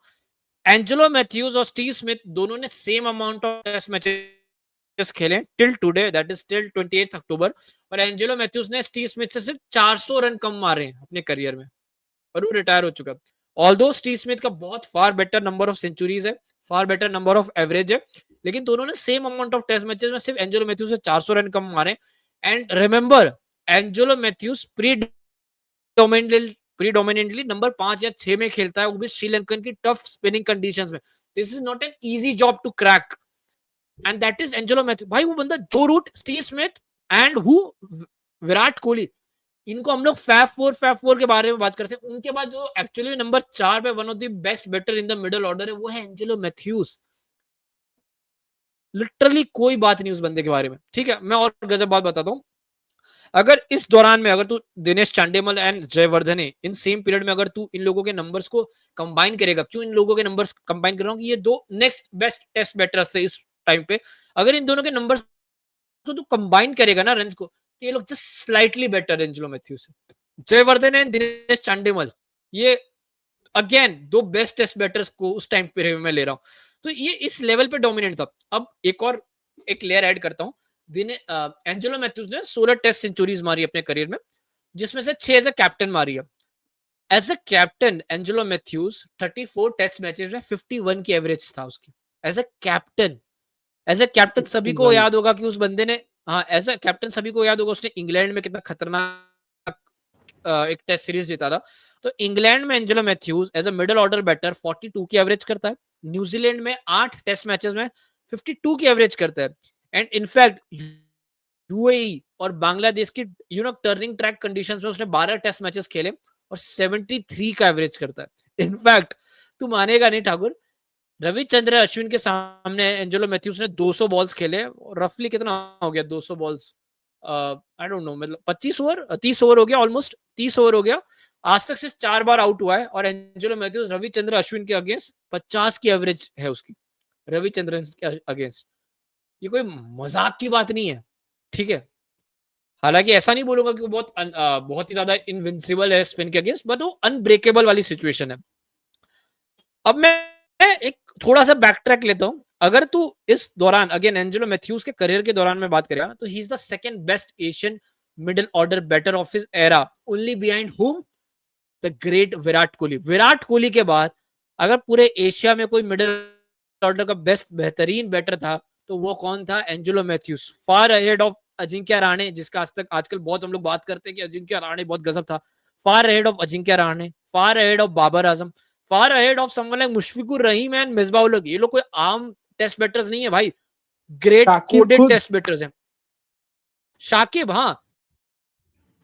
एंजेलो मैथ्यूज और स्टीव स्मिथ दोनों ने same amount of test matches खेले till today, that is till 28 October. और एंजेलो मैथ्यूज ने स्टीव स्मिथ से सिर्फ 400 रन कम मारे हैं अपने करियर में, और वो रिटायर हो चुका है। ऑल्दो स्टीव स्मिथ का बहुत far better number of centuries है, far better number of average है, लेकिन दोनों ने same amount of test matches में सिर्फ एंजेलो मैथ्यूज से 400 रन कम मारे। And remember, Angelo Mathews predominantly number 5 या 6 में खेलता है, वो भी श्रीलंकन की टफ स्पिनिंग कंडीशंस में। This is not an easy job to crack, and that is Angelo Mathews. भाई वो बंदा जो Root, Steve Smith and who, Virat Kohli, इनको हम लोग फैफ फोर के बारे में बात करते हैं। उनके बाद जो एक्चुअली नंबर 4 पे one of the best batter in the middle order है, वो है एंजेलो मैथ्यूज। लिटरली कोई बात नहीं उस बंदे के बारे में। ठीक है, मैं और गजब बात बताता हूँ। अगर इस दौरान में अगर तू Dinesh Chandimal and Jayawardene, in same period में अगर तू इन लोगों के नंबर्स को कंबाइन करेगा, क्यों इन लोगों के नंबर्स कंबाइन कर रहा हूँ कि ये दो नेक्स्ट बेस्ट टेस्ट बैटर्स थे इस टाइम पे, अगर इन दोनों के नंबर्स को तू कंबाइन करेगा ना, रन को, तो ये लोग just slightly better Angelo Mathews से। जयवर्धन एंड दिनेश चांडिमल, ये अगेन दो बेस्ट टेस्ट बैटर्स को उस टाइम पे मैं ले रहा हूँ, तो ये इस लेवल पे डोमिनेट था। अब एक लेयर ऐड करता हूँ। एंजेलो मैथ्यूज ने 16 टेस्ट सेंचुरीज मारी अपने करियर में, जिसमें से 6 एज अ कैप्टन मारी है। As a captain Angelo Mathews 34 test matches में 51 की एवरेज था उसकी, as a captain. As a captain सभी को याद होगा कि उस बंदे ने, हाँ एज अ कैप्टन सभी को याद होगा उसने इंग्लैंड में कितना खतरनाक एक टेस्ट सीरीज जीता था। तो इंग्लैंड में Angelo Mathews as a middle order batter 42 की एवरेज करता है, न्यूजीलैंड में 8 टेस्ट मैचेस में 52 की एवरेज करता है, एंड इनफैक्ट यूएई और बांग्लादेश की टर्निंग ट्रैक कंडीशंस में उसने 12 टेस्ट मैचेस खेले और 73 का एवरेज करता है। इनफैक्ट तू मानेगा नहीं ठाकुर, रविचंद्र अश्विन के सामने एंजेलो मैथ्यूज ने 200 बॉल्स खेले, रफली कितना हो गया 200 बॉल्स, आई डोंट नो, मतलब 25 ओवर 30 ओवर हो गया, ऑलमोस्ट 30 ओवर हो गया। आज तक सिर्फ 4 बार आउट हुआ है, और एंजेलो मैथ्यूज रविचंद्र अश्विन के अगेंस्ट 50 की एवरेज है उसकी, रविचंद्रन के अगेंस्ट। ये कोई मजाक की बात नहीं है। ठीक है, हालांकि ऐसा नहीं बोलूंगा कि वो बहुत ही ज्यादा इनविंसिबल है स्पिन के अगेंस्ट, बट वो अनब्रेकेबल वाली सिचुएशन है। अब मैं एक थोड़ा सा बैक ट्रैक लेता हूं। अगर तू इस दौरान अगेन एंजेलो मैथ्यूज के करियर के दौरान में बात करेगा, तो he is the second best Asian middle order batter of his era, only behind hmm, the great Virat Kohli. Virat Kohli के बाद अगर पूरे एशिया में कोई मिडिल ऑर्डर का बेहतरीन बैटर था, तो वो कौन था? Angelo Mathews, far ahead of Ajinkya Rahane, जिसका आज तक आजकल बहुत हम लोग बात करते हैं कि अजिंक्य रहाणे बहुत गजब था। Far ahead of Ajinkya Rahane, far ahead of Babar Azam, far ahead of someone like Mushfiqur Rahim and Misbah ul Haq. ये लोग कोई आम टेस्ट बैटर्स नहीं है भाई, ग्रेट शाकिब कोडेड खुद टेस्ट बैटर्स हैं। शाकिब, हाँ,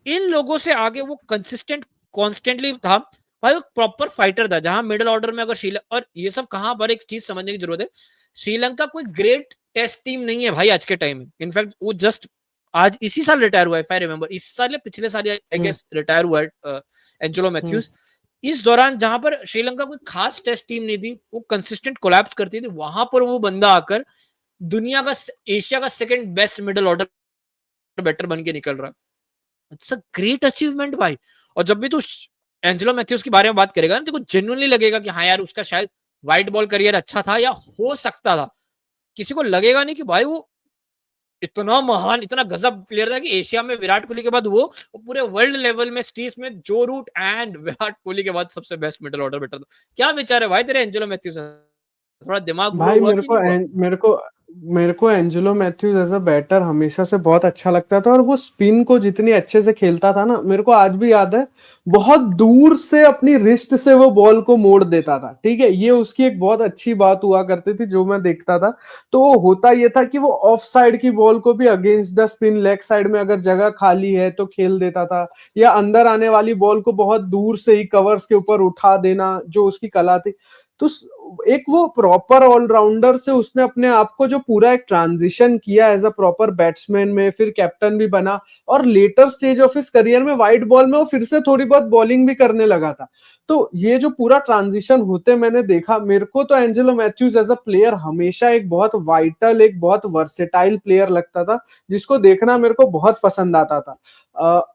इन लोगों से आगे वो कंसिस्टेंट कॉन्स्टेंटली था भाई, वो प्रॉपर फाइटर था। जहां मिडिल ऑर्डर में अगर श्रीलंका, और ये सब कहां पर एक चीज समझने की जरूरत है, श्रीलंका कोई ग्रेट टेस्ट टीम नहीं है भाई आज के टाइम में। इनफैक्ट वो जस्ट आज इसी साल रिटायर हुआ है, इफ आई रिमेंबर, इस साल या पिछले साल आई गेस रिटायर हुआ है एंजेलो मैथ्यूज। इस दौरान जहां पर श्रीलंका कोई खास टेस्ट टीम नहीं थी, वो कंसिस्टेंट कोलैप्स करती थी, वहां पर वो बंदा आकर दुनिया का, एशिया का second best middle order batter बन के निकल रहा है। इट्स अ ग्रेट अचीवमेंट भाई। और जब भी तू एंजेलो मैथ्यूज के बारे में बात करेगा ना, तो जेन्युइनली लगेगा कि हाँ यार, उसका शायद व्हाइट बॉल करियर अच्छा था या हो सकता था। किसी को लगेगा नहीं कि भाई वो इतना महान, इतना गजब प्लेयर था कि एशिया में विराट कोहली के बाद वो पूरे वर्ल्ड लेवल में स्टीस में जो रूट एंड विराट कोहली के बाद सबसे बेस्ट मिडिल ऑर्डर बैटर था। क्या विचार है भाई तेरे एंजेलो मैथ्यूज? थोड़ा दिमाग ग्रो भाई हुआ कि नहीं हुआ? मेरे को Angelo Mathews as a batter हमेशा से बहुत अच्छा लगता था, और वो स्पिन को जितनी अच्छे से खेलता था ना, मेरे को आज भी याद है, बहुत दूर से अपनी रिस्ट से वो बॉल को मोड़ देता था। ठीक है, ये उसकी एक बहुत अच्छी बात हुआ करती थी जो मैं देखता था। तो होता ये था कि वो ऑफ साइड की बॉल को भी against the spin leg side में अगर जगह खाली है तो खेल देता था, या अंदर आने वाली बॉल को बहुत दूर से ही कवर्स के ऊपर उठा देना, जो उसकी कला थी। तो एक वो प्रॉपर ऑलराउंडर से उसने अपने आप को जो पूरा एक ट्रांजिशन किया एज अ प्रॉपर बैट्समैन में, फिर कैप्टन भी बना, और later stage of his career में व्हाइट बॉल में वो फिर से थोड़ी बहुत बॉलिंग भी करने लगा था। तो ये जो पूरा ट्रांजिशन होते मैंने देखा, मेरे को तो Angelo Mathews as a player हमेशा एक बहुत वाइटल, एक बहुत वर्सेटाइल प्लेयर लगता था, जिसको देखना मेरे को बहुत पसंद आता था।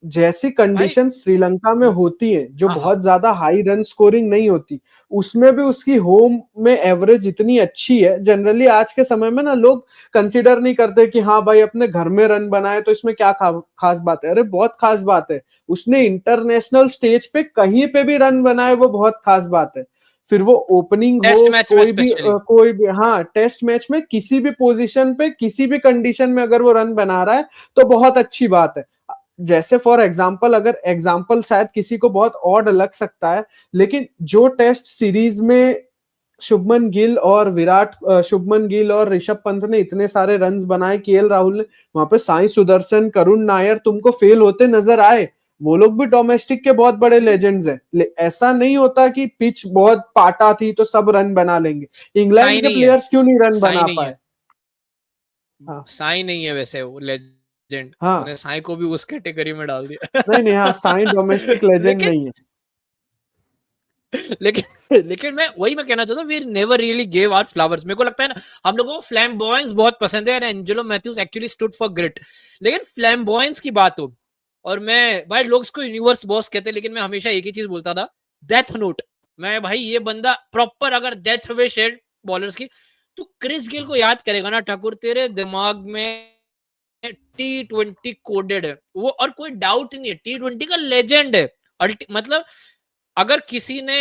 जैसी भाई कंडीशन श्रीलंका में होती है, जो हाँ हाँ, बहुत ज्यादा हाई रन स्कोरिंग नहीं होती, उसमें भी उसकी होम में एवरेज इतनी अच्छी है। जनरली आज के समय में ना लोग कंसीडर नहीं करते कि हाँ भाई अपने घर में रन बनाए तो इसमें क्या खास बात है। अरे बहुत खास बात है, उसने इंटरनेशनल स्टेज पे कहीं पे भी रन बनाए वो बहुत खास बात है। फिर वो ओपनिंग टेस्ट हो, मैच में स्पेशली। कोई भी, हाँ, टेस्ट मैच में किसी भी पोजीशन पे किसी भी कंडीशन में अगर वो रन बना रहा है तो बहुत अच्छी बात है। जैसे फॉर एग्जाम्पल, अगर एग्जाम्पल शायद किसी को बहुत ऑड लग सकता है, लेकिन जो टेस्ट सीरीज में शुभमन गिल और ऋषभ पंत ने इतने सारे रन्स बनाए, केएल राहुल ने, वहां पे साई सुदर्शन, करुण नायर तुमको फेल होते नजर आए। वो लोग भी डोमेस्टिक के बहुत बड़े लेजेंड्स हैं। ऐसा नहीं होता कि पिच बहुत पाटा थी तो सब रन बना लेंगे। साई इंग्लैंड के नहीं है, प्लेयर्स क्यों नहीं रन साई बना नहीं पाए? है, हाँ, साई नहीं है वैसे वो लेजेंड। हाँ, तूने साई को भी उस कैटेगरी में डाल दिया। नहीं नहीं, हाँ, साई डोमेस्टिक लेजेंड लेकिन नहीं है। लेकिन मैं कहना चाहता हूँ, we never really gave our flowers. मेरे को लगता है ना, हम लोगों को फ्लैम्बॉयंस बहुत पसंद है, Angelo Mathews actually stood for grit. लेकिन फ्लैम्बॉयंस की बात हो, और मैं भाई, लोग इसको यूनिवर्स बॉस कहते हैं, लेकिन मैं हमेशा एक ही चीज बोलता था, डेथ नोट। मैं भाई, ये बंदा प्रॉपर अगर डेथ वे शेड बॉलर्स की, तो क्रिस गेल को याद करेगा ना ठाकुर, तेरे दिमाग में T20 कोडेड है वो, और कोई डाउट नहीं है, T20 का लेजेंड है। मतलब अगर किसी ने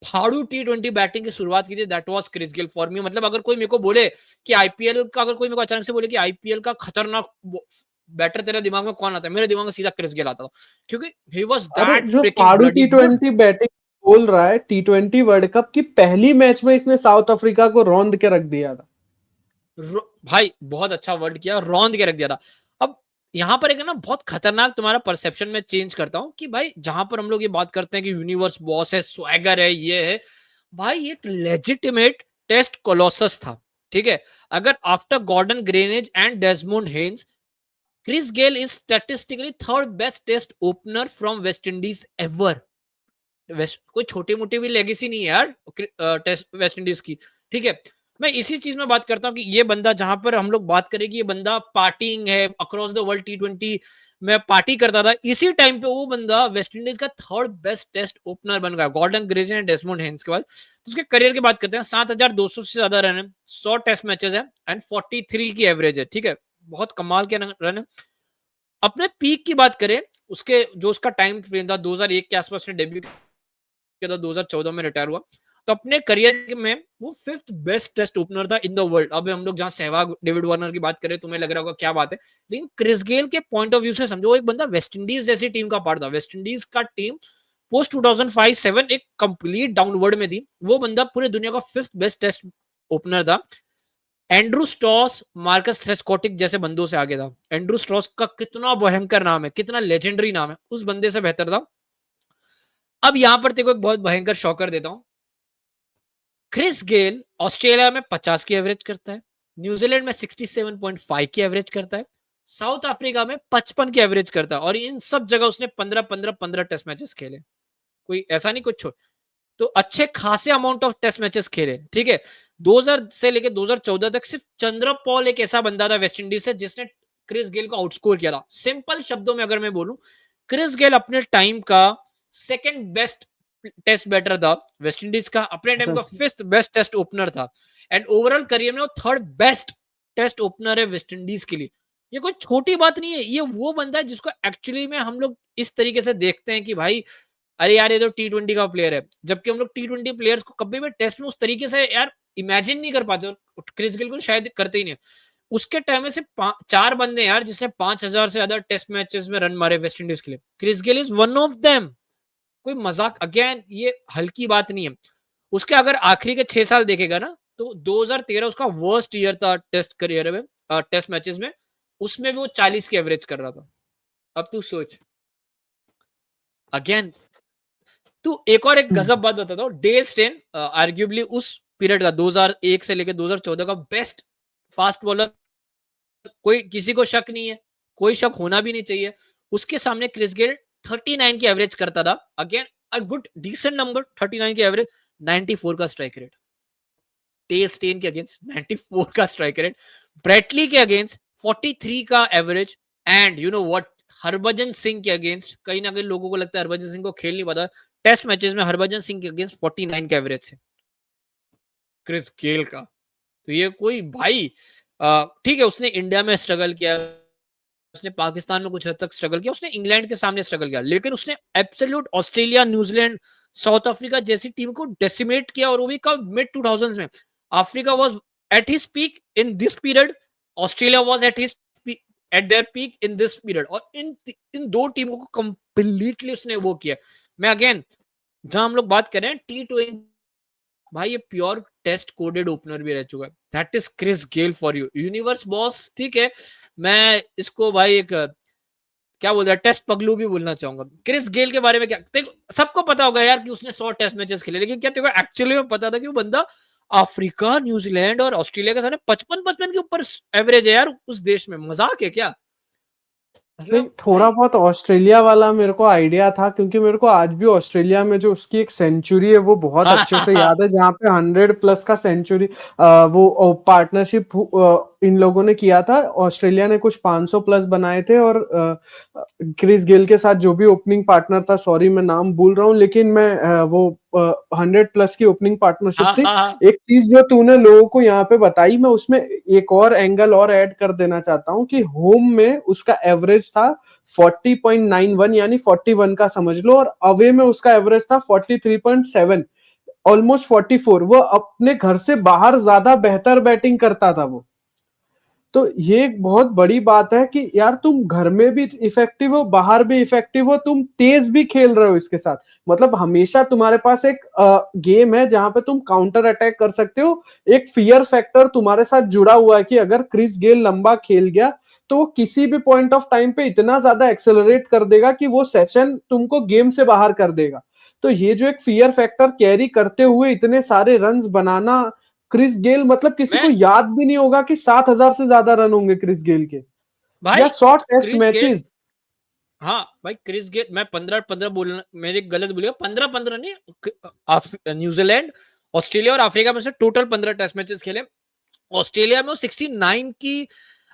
फाड़ू T20 बैटिंग की शुरुआत की थी, that was Chris Gayle for me. मतलब अगर कोई मेरे को बोले कि आईपीएल का, अगर कोई मेरे को अचानक से बोले कि आईपीएल का खतरनाक बैटर तेरे दिमाग में कौन आता है, मेरे दिमाग में सीधा क्रिस गेल आता था, क्योंकि ही वाज अरे दैट जो फ्रिकिंग फाड़ू ब्लडी गुड। T20 बैटिंग बोल रहा है, T20 वर्ल्ड कप की पहली मैच में इसने साउथ अफ्रीका को रौंद के रख दिया था। भाई बहुत अच्छा वर्ड किया, रौंद के रख दिया था। अब यहाँ पर एक ना बहुत खतरनाक तुम्हारा परसेप्शन में चेंज करता हूँ कि भाई, जहां पर हम लोग ये बात करते हैं कि यूनिवर्स बॉस है, स्वैगर है, ये है, भाई एक लेजिटिमेट टेस्ट कोलोसस था। ठीक है, अगर after Gordon Greenidge and Desmond Haynes, Chris Gayle is statistically third best test opener from West Indies ever. West कोई छोटी मोटी भी लेगेसी नहीं है यार टेस्ट वेस्ट इंडीज की। ठीक है, मैं इसी चीज में बात करता हूँ कि ये बंदा, जहां पर हम लोग बात करें कि ये बंदा पार्टिंग है अक्रॉस द वर्ल्ड, T20 में पार्टी करता था, इसी टाइम पे वो बंदा वेस्ट इंडीज का थर्ड बेस्ट टेस्ट ओपनर बन गया, गॉर्डन ग्रेजन एंड डेसमोंड हेन्स के बाद। तो उसके करियर की बात करते हैं, 7,200 से ज्यादा रन है, 100 टेस्ट मैचेस है, एंड 43 की एवरेज है। ठीक है, बहुत कमाल के रन है। अपने पीक की बात करें, उसके जो उसका टाइम फ्रेम था 2001 के आसपास डेब्यू किया था, 2014 में रिटायर हुआ। तो अपने करियर में वो 5th बेस्ट टेस्ट ओपनर था इन द वर्ल्ड। अब हम लोग जहां सहवाग, डेविड वार्नर की बात करें, तुम्हें लग रहा होगा क्या बात है, लेकिन क्रिस गेल के पॉइंट ऑफ व्यू से समझो, एक बंदा वेस्ट इंडीज जैसी टीम का पार्ट था। वेस्ट इंडीज का टीम पोस्ट 2005-7 एक कंप्लीट डाउनवर्ड में थी। वो बंदा पूरे दुनिया का 5th बेस्ट टेस्ट ओपनर था। एंड्रू स्टॉस, मार्कस थ्रेस्कोटिक जैसे बंदों से आगे था। एंड्रू स्टॉस का कितना भयंकर नाम है, कितना लेजेंडरी नाम है, उस बंदे से बेहतर था। अब यहां पर तेरे को एक बहुत भयंकर शॉकर देता हूं। क्रिस गेल ऑस्ट्रेलिया में 50 की एवरेज करता है, न्यूजीलैंड में 67.5 की एवरेज करता है, साउथ अफ्रीका में 55 की एवरेज करता है, और इन सब जगह उसने 15-15-15 टेस्ट मैचेस खेले। कोई ऐसा नहीं कुछ छोड़, तो अच्छे खासे अमाउंट ऑफ टेस्ट मैचेस खेले, ठीक है। 2000 से लेकर 2014 तक सिर्फ चंद्र पॉल एक ऐसा बंदा था वेस्ट इंडीज से जिसने क्रिस गेल को आउटस्कोर किया था। सिंपल शब्दों में अगर मैं बोलूं, क्रिस गेल अपने टाइम का सेकंड बेस्ट टेस्ट बैटर था वेस्ट इंडीज का, अपने टाइम का 5th बेस्ट टेस्ट ओपनर था, एंड ओवरऑल करियर में वो 3rd बेस्ट टेस्ट ओपनर है वेस्ट इंडीज के लिए। ये कोई छोटी बात नहीं है, ये वो बंदा है जिसको एक्चुअली में हम लोग इस तरीके से देखते हैं कि भाई अरे यार ये तो T20 का प्लेयर है, जबकि हम लोग T20 प्लेयर्स को कभी भी टेस्ट में उस तरीके से यार इमेजिन नहीं कर पाते, और क्रिस गेल को शायद करते ही नहीं। उसके टाइम में से 4 बंदे यार जिसने 5000 से ज्यादा टेस्ट मैचेस में रन मारे वेस्ट इंडीज के लिए, Chris Gayle is one of them. कोई मजाक, अगेन ये हल्की बात नहीं है। उसके अगर आखिरी के 6 साल देखेगा ना, तो 2013 उसका वर्स्ट ईयर था टेस्ट करियर में, टेस्ट मैचेस में, उसमें भी वो 40 की एवरेज कर रहा था। अब तू सोच, अगेन तू एक और एक गजब बात बताता हूँ। डेल स्टेन आर्ग्यूबली उस पीरियड का 2001 से लेकर 2014 का बेस्ट फास्ट बॉलर, कोई किसी को शक नहीं है, कोई शक होना भी नहीं चाहिए। उसके सामने क्रिस गेल 39 की एवरेज करता था। Again a good decent number, 39 की एवरेज, 94 का स्ट्राइक रेट। डेल स्टेन के अगेंस्ट 94 का स्ट्राइक रेट, ब्रेटली के अगेंस्ट 43 का average, and you know what, Harbhajan Singh के अगेंस्ट, कहीं ना कहीं लोगों को लगता है हरभजन सिंह को खेल नहीं पता, टेस्ट मैचेस में हरभजन सिंह के अगेंस्ट 49 का एवरेज है क्रिस गेल का। तो ये कोई भाई, ठीक है उसने इंडिया में स्ट्रगल किया, उसने पाकिस्तान में कुछ हद तक स्ट्रगल किया, उसने इंग्लैंड के सामने स्ट्रगल किया, लेकिन उसने absolute Australia, New Zealand, south Africa जैसी टीम को डेसिमेट किया, और वो भी कब, मिड 2000s में। Africa was at his peak in this period, Australia was at his eight there peak in this period, और इन दो टीमों को कंप्लीटली उसने वो किया। मैं अगेन जहां हम लोग बात कर रहे हैं T20, भाई ये प्योर टेस्ट कोडेड ओपनर भी रह चुका है। That is Chris Gayle for you, universe boss, ठीक है। मैं इसको भाई एक क्या बोलते हैं, टेस्ट पगलू भी बोलना चाहूंगा। क्रिस गेल के बारे में क्या देखो, सबको पता होगा यार कि उसने 100 टेस्ट मैचेस खेले, लेकिन क्या तेरे को एक्चुअली में पता था कि वो बंदा अफ्रीका, न्यूजीलैंड और ऑस्ट्रेलिया के सामने 55-55 के ऊपर एवरेज है यार उस देश में? मजाक है क्या? नहीं, थोड़ा बहुत ऑस्ट्रेलिया वाला मेरे को आइडिया था, क्योंकि मेरे को आज भी ऑस्ट्रेलिया में जो उसकी एक सेंचुरी है वो बहुत अच्छे से याद है, जहाँ पे 100+ का सेंचुरी वो पार्टनरशिप इन लोगों ने किया था। ऑस्ट्रेलिया ने कुछ 500+ बनाए थे, और क्रिस गेल के साथ जो भी ओपनिंग पार्टनर था, सॉरी मैं नाम भूल रहा हूँ, लेकिन मैं वो 100+ की ओपनिंग पार्टनरशिप थी। एक चीज जो तूने लोगों को यहाँ पे बताई, मैं उसमें एक और एंगल और ऐड कर देना चाहता हूँ कि होम में उसका एवरेज था 40.91, यानी 41 का समझ लो, और अवे में उसका एवरेज था 43.7, ऑलमोस्ट 44। वो अपने घर से बाहर ज्यादा बेहतर बैटिंग करता था वो। तो ये एक बहुत बड़ी बात है कि यार तुम घर में भी इफेक्टिव हो, बाहर भी इफेक्टिव हो, तुम तेज भी खेल रहे हो इसके साथ। मतलब हमेशा तुम्हारे पास एक गेम है जहां पे तुम काउंटर अटैक कर सकते हो। एक फियर फैक्टर तुम्हारे साथ जुड़ा हुआ है कि अगर क्रिस गेल लंबा खेल गया तो वो किसी भी पॉइंट ऑफ टाइम पे इतना ज्यादा एक्सेलरेट कर देगा कि वो सेशन तुमको गेम से बाहर कर देगा। तो ये जो एक फियर फैक्टर कैरी करते हुए इतने सारे रन्स बनाना, क्रिस गेल, मतलब किसी को याद भी नहीं होगा कि 7000 से ज्यादा रन होंगे क्रिस गेल के, भाई या 100 टेस्ट मैचेस। हाँ भाई क्रिस गेल, मैं 15-15 बोलना, मेरे गलत बोलिएगा, 15-15 नहीं, न्यूजीलैंड, ऑस्ट्रेलिया और अफ्रीका में से टोटल 15 टेस्ट मैचेस खेले। ऑस्ट्रेलिया में वो 69 की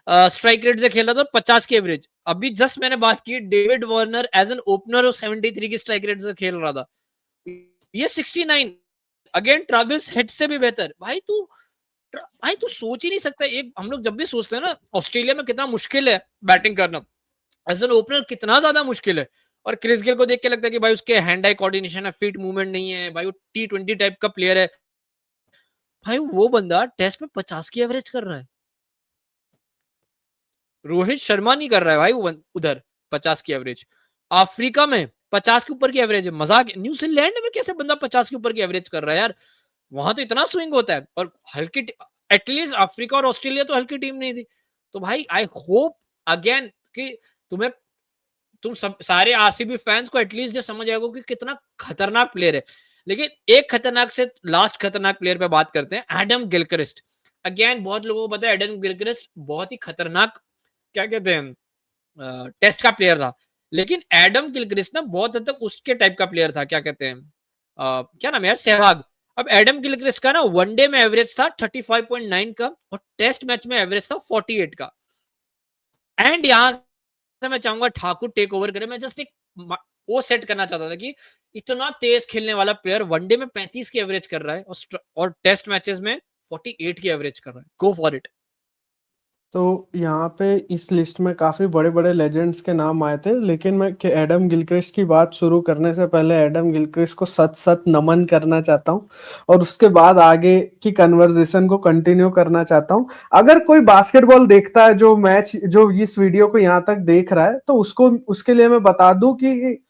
स्ट्राइक रेट से खेल रहा था, 50 की एवरेज। अभी जस्ट मैंने बात की David Warner as an opener और 73 की स्ट्राइक रेट से खेल रहा था, ये 69, अगेन ट्रेविस हेड से भी बेहतर। भाई तू सोच ही नहीं सकता। एक हम लोग जब भी सोचते हैं ना ऑस्ट्रेलिया में कितना मुश्किल है बैटिंग करना, एज एन ओपनर कितना ज्यादा मुश्किल है, और क्रिस गेल को देख के लगता है कि भाई उसके हैंड आई कोऑर्डिनेशन है, फीट मूवमेंट नहीं है, भाई वो T20 टाइप का प्लेयर है। भाई वो बंदा टेस्ट में 50 की एवरेज कर रहा है। रोहित शर्मा नहीं कर रहा है भाई वो उधर 50 की एवरेज। अफ्रीका में 50 के ऊपर की एवरेज है, मजाक। न्यूजीलैंड में कैसे बंदा 50 के ऊपर की एवरेज कर रहा है यार? वहां तो इतना स्विंग होता है। और हल्की, एटलीस्ट अफ्रीका और ऑस्ट्रेलिया तो हल्की टीम नहीं थी। तो भाई आई होप अगेन कि तुम्हें, तुम सब सारे आरसीबी फैंस को एटलीस्ट ये समझ आएगा कि कितना खतरनाक प्लेयर है। लेकिन एक खतरनाक से लास्ट खतरनाक प्लेयर पे बात करते हैं, एडम गिलक्रिस्ट। अगेन बहुत लोगों को पता है एडम गिलक्रिस्ट बहुत ही खतरनाक, क्या कहते हैं, टेस्ट का प्लेयर था। लेकिन एडम गिलक्रिस्ट ना बहुत हद तक उसके टाइप का प्लेयर था, क्या कहते हैं, क्या नाम है यार, सहवाग। अब एडम गिलक्रिस्ट का ना वनडे में एवरेज था 35.9 का, और टेस्ट मैच में एवरेज था 48 का। एंड यहां से मैं चाहूंगा ठाकुर टेक ओवर करे। मैं जस्ट एक वो सेट करना चाहता था कि इतना तेज खेलने वाला प्लेयर वनडे में 35 की एवरेज कर रहा है, और टेस्ट मैचेस में 48 की एवरेज कर रहा है। Go for it. तो यहाँ पे इस लिस्ट में काफी बड़े बड़े लेजेंड्स के नाम आए थे, लेकिन मैं कि एडम गिलक्रिस्ट की बात शुरू करने से पहले एडम गिलक्रिस्ट को सत सत नमन करना चाहता हूँ, और उसके बाद आगे की कन्वर्सेशन को कंटिन्यू करना चाहता हूँ। अगर कोई बास्केटबॉल देखता है, जो मैच, जो इस वीडियो को यहाँ तक देख रहा है, तो उसको, उसके लिए मैं बता दूं कि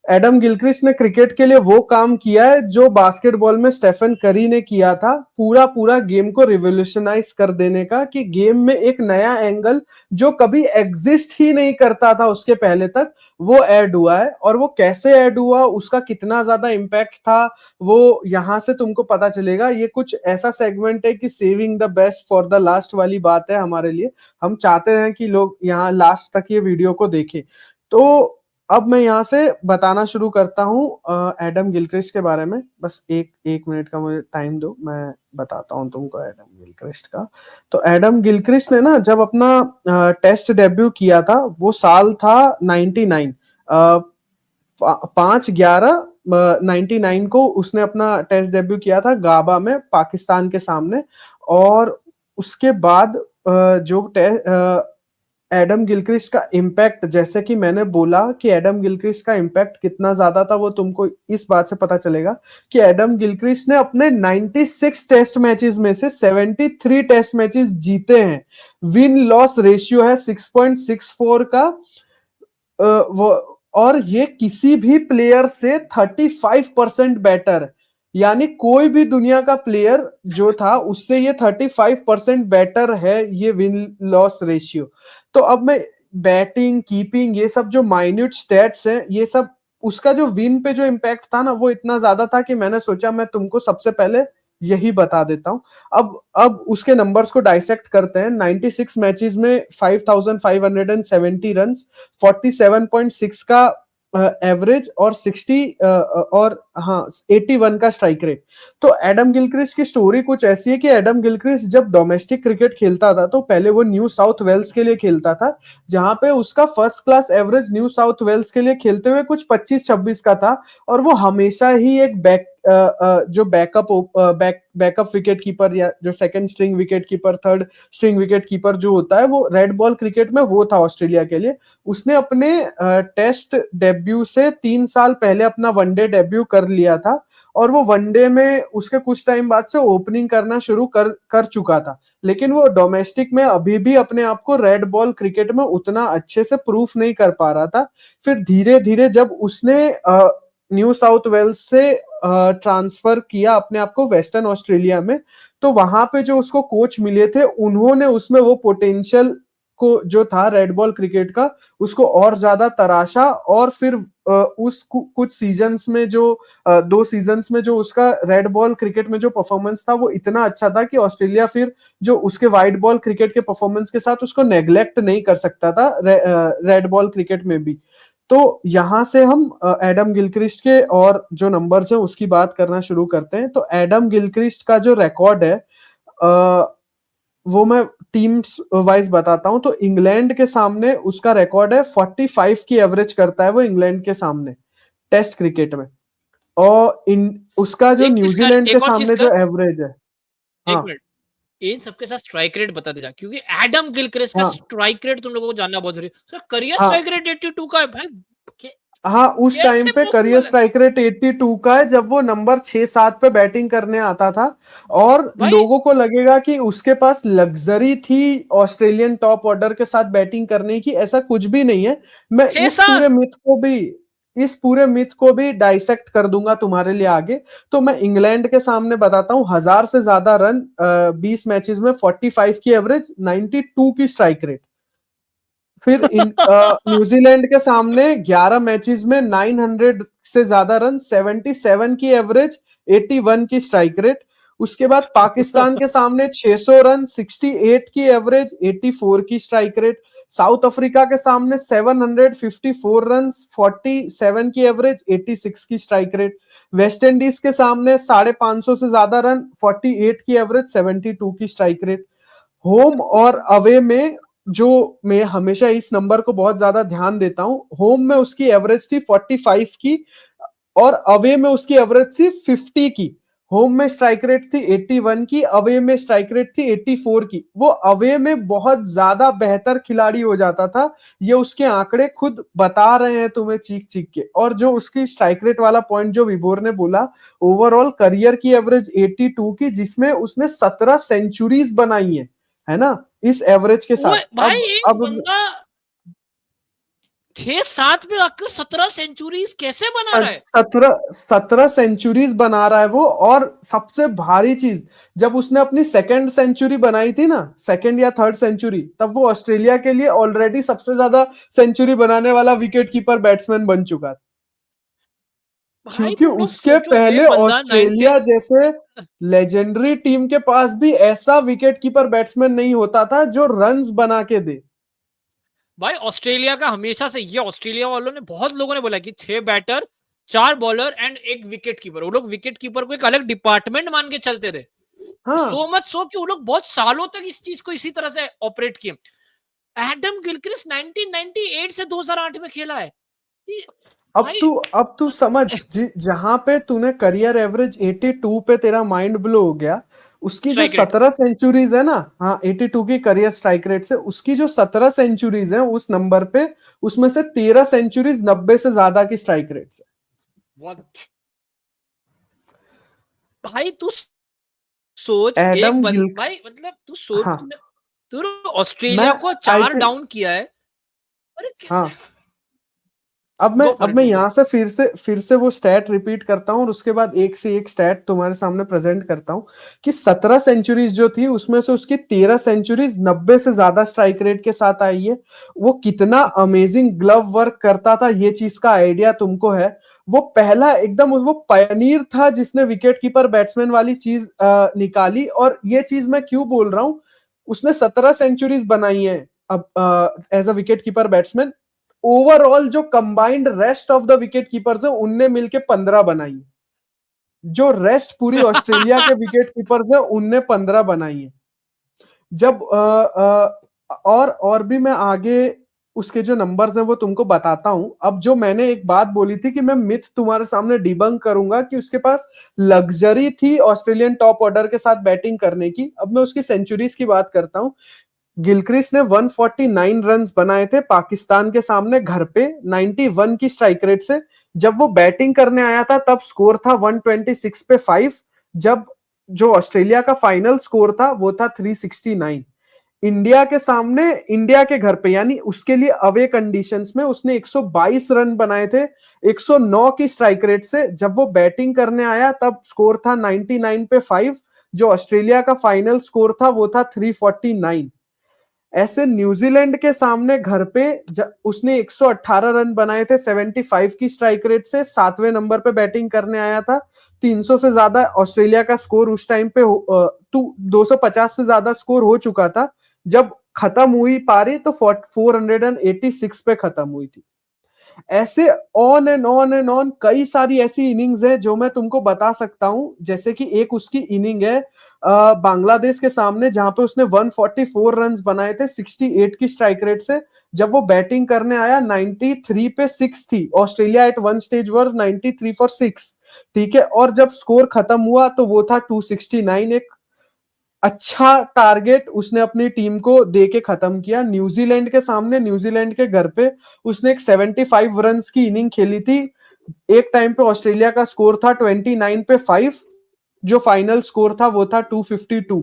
एडम गिलक्रिस्ट ने क्रिकेट के लिए वो काम किया है जो बास्केटबॉल में स्टेफन करी ने किया था, पूरा पूरा गेम को रिवोल्यूशनाइज कर देने का, कि गेम में एक नया एंगल जो कभी एग्जिस्ट ही नहीं करता था उसके पहले तक, वो ऐड हुआ है। और वो कैसे ऐड हुआ, उसका कितना ज्यादा इम्पैक्ट था, वो यहां से तुमको पता चलेगा। ये कुछ ऐसा सेगमेंट है कि saving the best for the last वाली बात है हमारे लिए। हम चाहते हैं कि लोग यहाँ लास्ट तक ये वीडियो को देखें। तो अब मैं यहाँ से बताना शुरू करता हूँ एडम गिलक्रिस्ट के बारे में। बस एक एक मिनट का मुझे टाइम दो, मैं बताता हूँ तुमको एडम गिलक्रिस्ट का। तो एडम गिलक्रिस्ट ने ना जब अपना टेस्ट डेब्यू किया था, वो साल था 99, 5/11/99 को उसने अपना टेस्ट डेब्यू किया था गाबा में पाकिस्तान के सामने। और उसके बाद जो एडम गिलक्रिस्ट का इम्पैक्ट, जैसे कि मैंने बोला कि एडम गिलक्रिस्ट का इम्पैक्ट कितना ज्यादा था, वो तुमको इस बात से पता चलेगा कि एडम गिलक्रिस्ट ने अपने 96 टेस्ट मैचेस में से 73 टेस्ट मैचेस जीते हैं। विन लॉस रेशियो है 6.64 का। वो, और ये किसी भी प्लेयर से 35% बेटर, यानी कोई भी दुनिया का प्लेयर जो था उससे ये 35% बेटर है ये विन लॉस रेशियो। तो अब मैं बैटिंग, कीपिंग, ये सब जो माइन्यूट स्टेट्स हैं, ये सब, उसका जो विन पे जो इम्पैक्ट था ना, वो इतना ज्यादा था कि मैंने सोचा मैं तुमको सबसे पहले यही बता देता हूं। अब उसके नंबर्स को डाइसेक्ट करते हैं। 96 मैचेस में 5570 रन, 47.6 का एवरेज, और 60 और हाँ 81 का स्ट्राइक रेट। तो एडम गिलक्रिस्ट की स्टोरी कुछ ऐसी है कि एडम गिलक्रिस्ट जब डोमेस्टिक क्रिकेट खेलता था तो पहले वो न्यू साउथ वेल्स के लिए खेलता था, जहां पे उसका first class average New South Wales के लिए खेलते हुए कुछ 25-26 का था। और वो हमेशा ही एक जो बैकअप विकेट कीपर, या जो second string wicket keeper, third string wicket keeper जो होता है, वो रेड बॉल क्रिकेट में वो था ऑस्ट्रेलिया के लिए। उसने अपने टेस्ट डेब्यू से 3 साल पहले अपना वनडे डेब्यू कर लिया था, और वो वनडे में उसके कुछ टाइम बाद से ओपनिंग करना शुरू कर चुका था। लेकिन वो डोमेस्टिक में अभी भी अपने आप को रेड बॉल क्रिकेट में उतना अच्छे से प्रूफ नहीं कर पा रहा था। फिर धीरे धीरे जब उसने न्यू साउथ वेल्स से ट्रांसफर किया अपने आप को वेस्टर्न ऑस्ट्रेलिया में, तो वहां पे जो उसको कोच मिले थे, उन्होंने उसमें वो पोटेंशियल को जो था रेड बॉल क्रिकेट का, उसको और ज्यादा तराशा। और फिर उस कुछ सीजन्स में जो 2 सीजन्स में जो उसका रेड बॉल क्रिकेट में जो परफॉर्मेंस था, वो इतना अच्छा था कि ऑस्ट्रेलिया फिर जो उसके वाइट बॉल क्रिकेट के परफॉर्मेंस के साथ उसको नेग्लेक्ट नहीं कर सकता था रेड बॉल क्रिकेट में भी। तो यहां से हम एडम गिलक्रिस्ट के और जो नंबर्स हैं उसकी बात करना शुरू करते हैं। तो एडम गिलक्रिस्ट का जो रिकॉर्ड है, वो मैं टीम्स वाइज बताता हूं। तो इंग्लैंड के सामने उसका रिकॉर्ड है 45 की एवरेज करता है वो इंग्लैंड के सामने टेस्ट क्रिकेट में। और उसका जो एक चीज कर, न्यूजीलैंड के एक और चीज सामने जो कर, एवरेज है। एक हाँ मिनट, इन सबके साथ स्ट्राइक रेट बताते जा, क्योंकि एडम गिलक्रिस्ट का हाँ स्ट्राइक रेट तुम लोगों को जानना बहुत जरूरी है। करियर हाँ स्ट्राइक रेट 82 का है भाई। हाँ, उस टाइम कैसे पे करियर पॉसिबल है स्ट्राइक रेट 82 का है, जब वो नंबर 6-7 पे बैटिंग करने आता था। और भाई? लोगों को लगेगा कि उसके पास लग्जरी थी ऑस्ट्रेलियन टॉप ऑर्डर के साथ बैटिंग करने की, ऐसा कुछ भी नहीं है। मैं छह सात इस पूरे मिथ को भी डाइसेक्ट कर दूंगा तुम्हारे लिए आगे। तो मैं इंग्लैंड के सामने बताता हूँ, 1000 से ज्यादा रन 20 मैचेस में, 45 की एवरेज, 92 की स्ट्राइक रेट। फिर न्यूजीलैंड के सामने 11 मैचेस में 900 से ज्यादा रन, 77 की एवरेज, 81 की स्ट्राइक रेट। उसके बाद पाकिस्तान के सामने 600 रन, 68 की एवरेज, 84 की स्ट्राइक रेट। साउथ अफ्रीका के सामने 754 रन, 47 की एवरेज, 86 की स्ट्राइक रेट। वेस्ट इंडीज के सामने 550 से ज्यादा रन, 48 की एवरेज, 72 की स्ट्राइक रेट। होम और अवे में, जो मैं हमेशा इस नंबर को बहुत ज्यादा ध्यान देता हूं, होम में उसकी एवरेज थी 45 की और अवे में उसकी एवरेज थी 50 की। होम में स्ट्राइक रेट थी 81 की, अवे में स्ट्राइक रेट थी 84 की। वो अवे में बहुत ज्यादा बेहतर खिलाड़ी हो जाता था, ये उसके आंकड़े खुद बता रहे हैं तुम्हें चीख चीख के। और जो उसकी स्ट्राइक रेट वाला पॉइंट जो विभोर ने बोला, ओवरऑल करियर की एवरेज 82 की, जिसमें उसने 17 सेंचुरीज बनाई है ना, इस एवरेज के वो साथ। भाई एक अब बंदा 6-7 में आकर 17 सेंचुरीज कैसे बना रहा है? 17 सेंचुरीज बना रहा है वो। और सबसे भारी चीज, जब उसने अपनी सेकंड सेंचुरी बनाई थी ना, सेकंड या थर्ड सेंचुरी, तब वो ऑस्ट्रेलिया के लिए ऑलरेडी सबसे ज्यादा सेंचुरी बनाने वाला विकेट कीपर बैट्समैन बन चुका था। भाई क्योंकि तुम लोग उसके सोचो, पहले एक बंदा ऑस्ट्रेलिया जैसे लेजेंडरी टीम के पास भी ऐसा विकेट कीपर बैट्समैन नहीं होता था जो रन्स बना के दे। भाई ऑस्ट्रेलिया का हमेशा से, ये ऑस्ट्रेलिया वालों ने, बहुत लोगों ने बोला कि 6 बैटर, 4 बॉलर एंड एक विकेट कीपर। वो लोग विकेट कीपर को एक अलग डिपार्टमेंट मान के चलते थे। हाँ, सो मच सो कि वो लोग बहुत सालों तक इस चीज को इसी तरह से ऑपरेट किए। एडम गिलक्रिस्ट 1998 से 2008 में खेला है। भाई अब तू समझ, जहां पे तूने करियर एवरेज 82 पे तेरा माइंड ब्लो हो गया, उसकी जो स्ट्राइक रेट 17 सेंचुरीज है ना, हाँ 82 की करियर स्ट्राइक रेट से, उसकी जो 17 सेंचुरीज है उस नंबर पे, उसमें से 13 सेंचुरीज 90 से ज्यादा की स्ट्राइक रेट से। भाई तू सोच, एडम गिल भाई मतलब तू सोच, हाँ, तूने तू मैं ऑस्ट्रेलिया को आई 4 थिंक डाउन किया है। अरे हाँ, क्या, गो फॉर अब इट मैं भाई, गो। यहां से फिर से वो स्टैट रिपीट करता हूं, और उसके बाद एक से एक स्टैट तुम्हारे सामने प्रेजेंट करता हूं कि 17 सेंचुरीज जो थी, उसमें से उसकी 13 सेंचुरीज 90 से ज्यादा स्ट्राइक रेट के साथ आई है। वो कितना अमेजिंग ग्लव वर्क करता था, ये चीज का आइडिया तुमको है। वो पहला एकदम, वो पायनियर था जिसने विकेट कीपर बैट्समैन वाली चीज निकाली। और ये चीज मैं क्यों बोल रहा हूं, उसने 17 सेंचुरीज बनाई है अब as a wicket keeper batsman. Overall जो combined rest of the wicket keepers है, उनने मिलके 15 बनाई। जो रेस्ट पूरी ऑस्ट्रेलिया के विकेट कीपर्स है, उनने 15 बनाई है। जब और भी मैं आगे उसके जो नंबर्स हैं वो तुमको बताता हूं। अब जो मैंने एक बात बोली थी कि मैं मिथ तुम्हारे सामने डिबंक करूंगा कि उसके पास लग्जरी थी ऑस्ट्रेलियन टॉप ऑर्डर के साथ बैटिंग करने की, अब मैं उसकी सेंचुरीज की बात करता हूं। गिलक्रिस्ट ने 149 रन्स बनाए थे पाकिस्तान के सामने घर पे, 91 की स्ट्राइक रेट से। जब वो बैटिंग करने आया था तब स्कोर था 126 पे 5। जब जो ऑस्ट्रेलिया का फाइनल स्कोर था वो था 369। इंडिया के सामने, इंडिया के घर पे, यानी उसके लिए अवे कंडीशंस में, उसने 122 रन बनाए थे 109 की स्ट्राइक रेट से। जब वो बैटिंग करने आया तब स्कोर था 99 पे 5। जो ऑस्ट्रेलिया का फाइनल स्कोर था वो था 349। ऐसे न्यूजीलैंड के सामने घर पे उसने 118 रन बनाए थे 75 की स्ट्राइक रेट से, 7वें नंबर पे बैटिंग करने आया था। 300 से ज्यादा ऑस्ट्रेलिया का स्कोर उस टाइम पे 250 से ज्यादा स्कोर हो चुका था। जब खत्म हुई पारी तो 486 पे खत्म हुई थी। ऐसे ऑन एंड ऑन कई सारी ऐसी इनिंग्स है जो मैं तुमको बता सकता हूं। जैसे कि एक उसकी इनिंग है बांग्लादेश के सामने, जहां पे उसने 144 रन्स बनाए थे 68 की स्ट्राइक रेट से। जब वो बैटिंग करने आया 93 पे 6 थी, Australia at one stage were 93 for 6, ठीक है। और जब स्कोर खत्म हुआ तो वो था 269। एक अच्छा टारगेट उसने अपनी टीम को दे के खत्म किया। न्यूजीलैंड के सामने, न्यूजीलैंड के घर पे उसने एक 75 रन्स की इनिंग खेली थी। एक टाइम पे ऑस्ट्रेलिया का स्कोर था 29 पे 5, जो फाइनल स्कोर था वो था 252।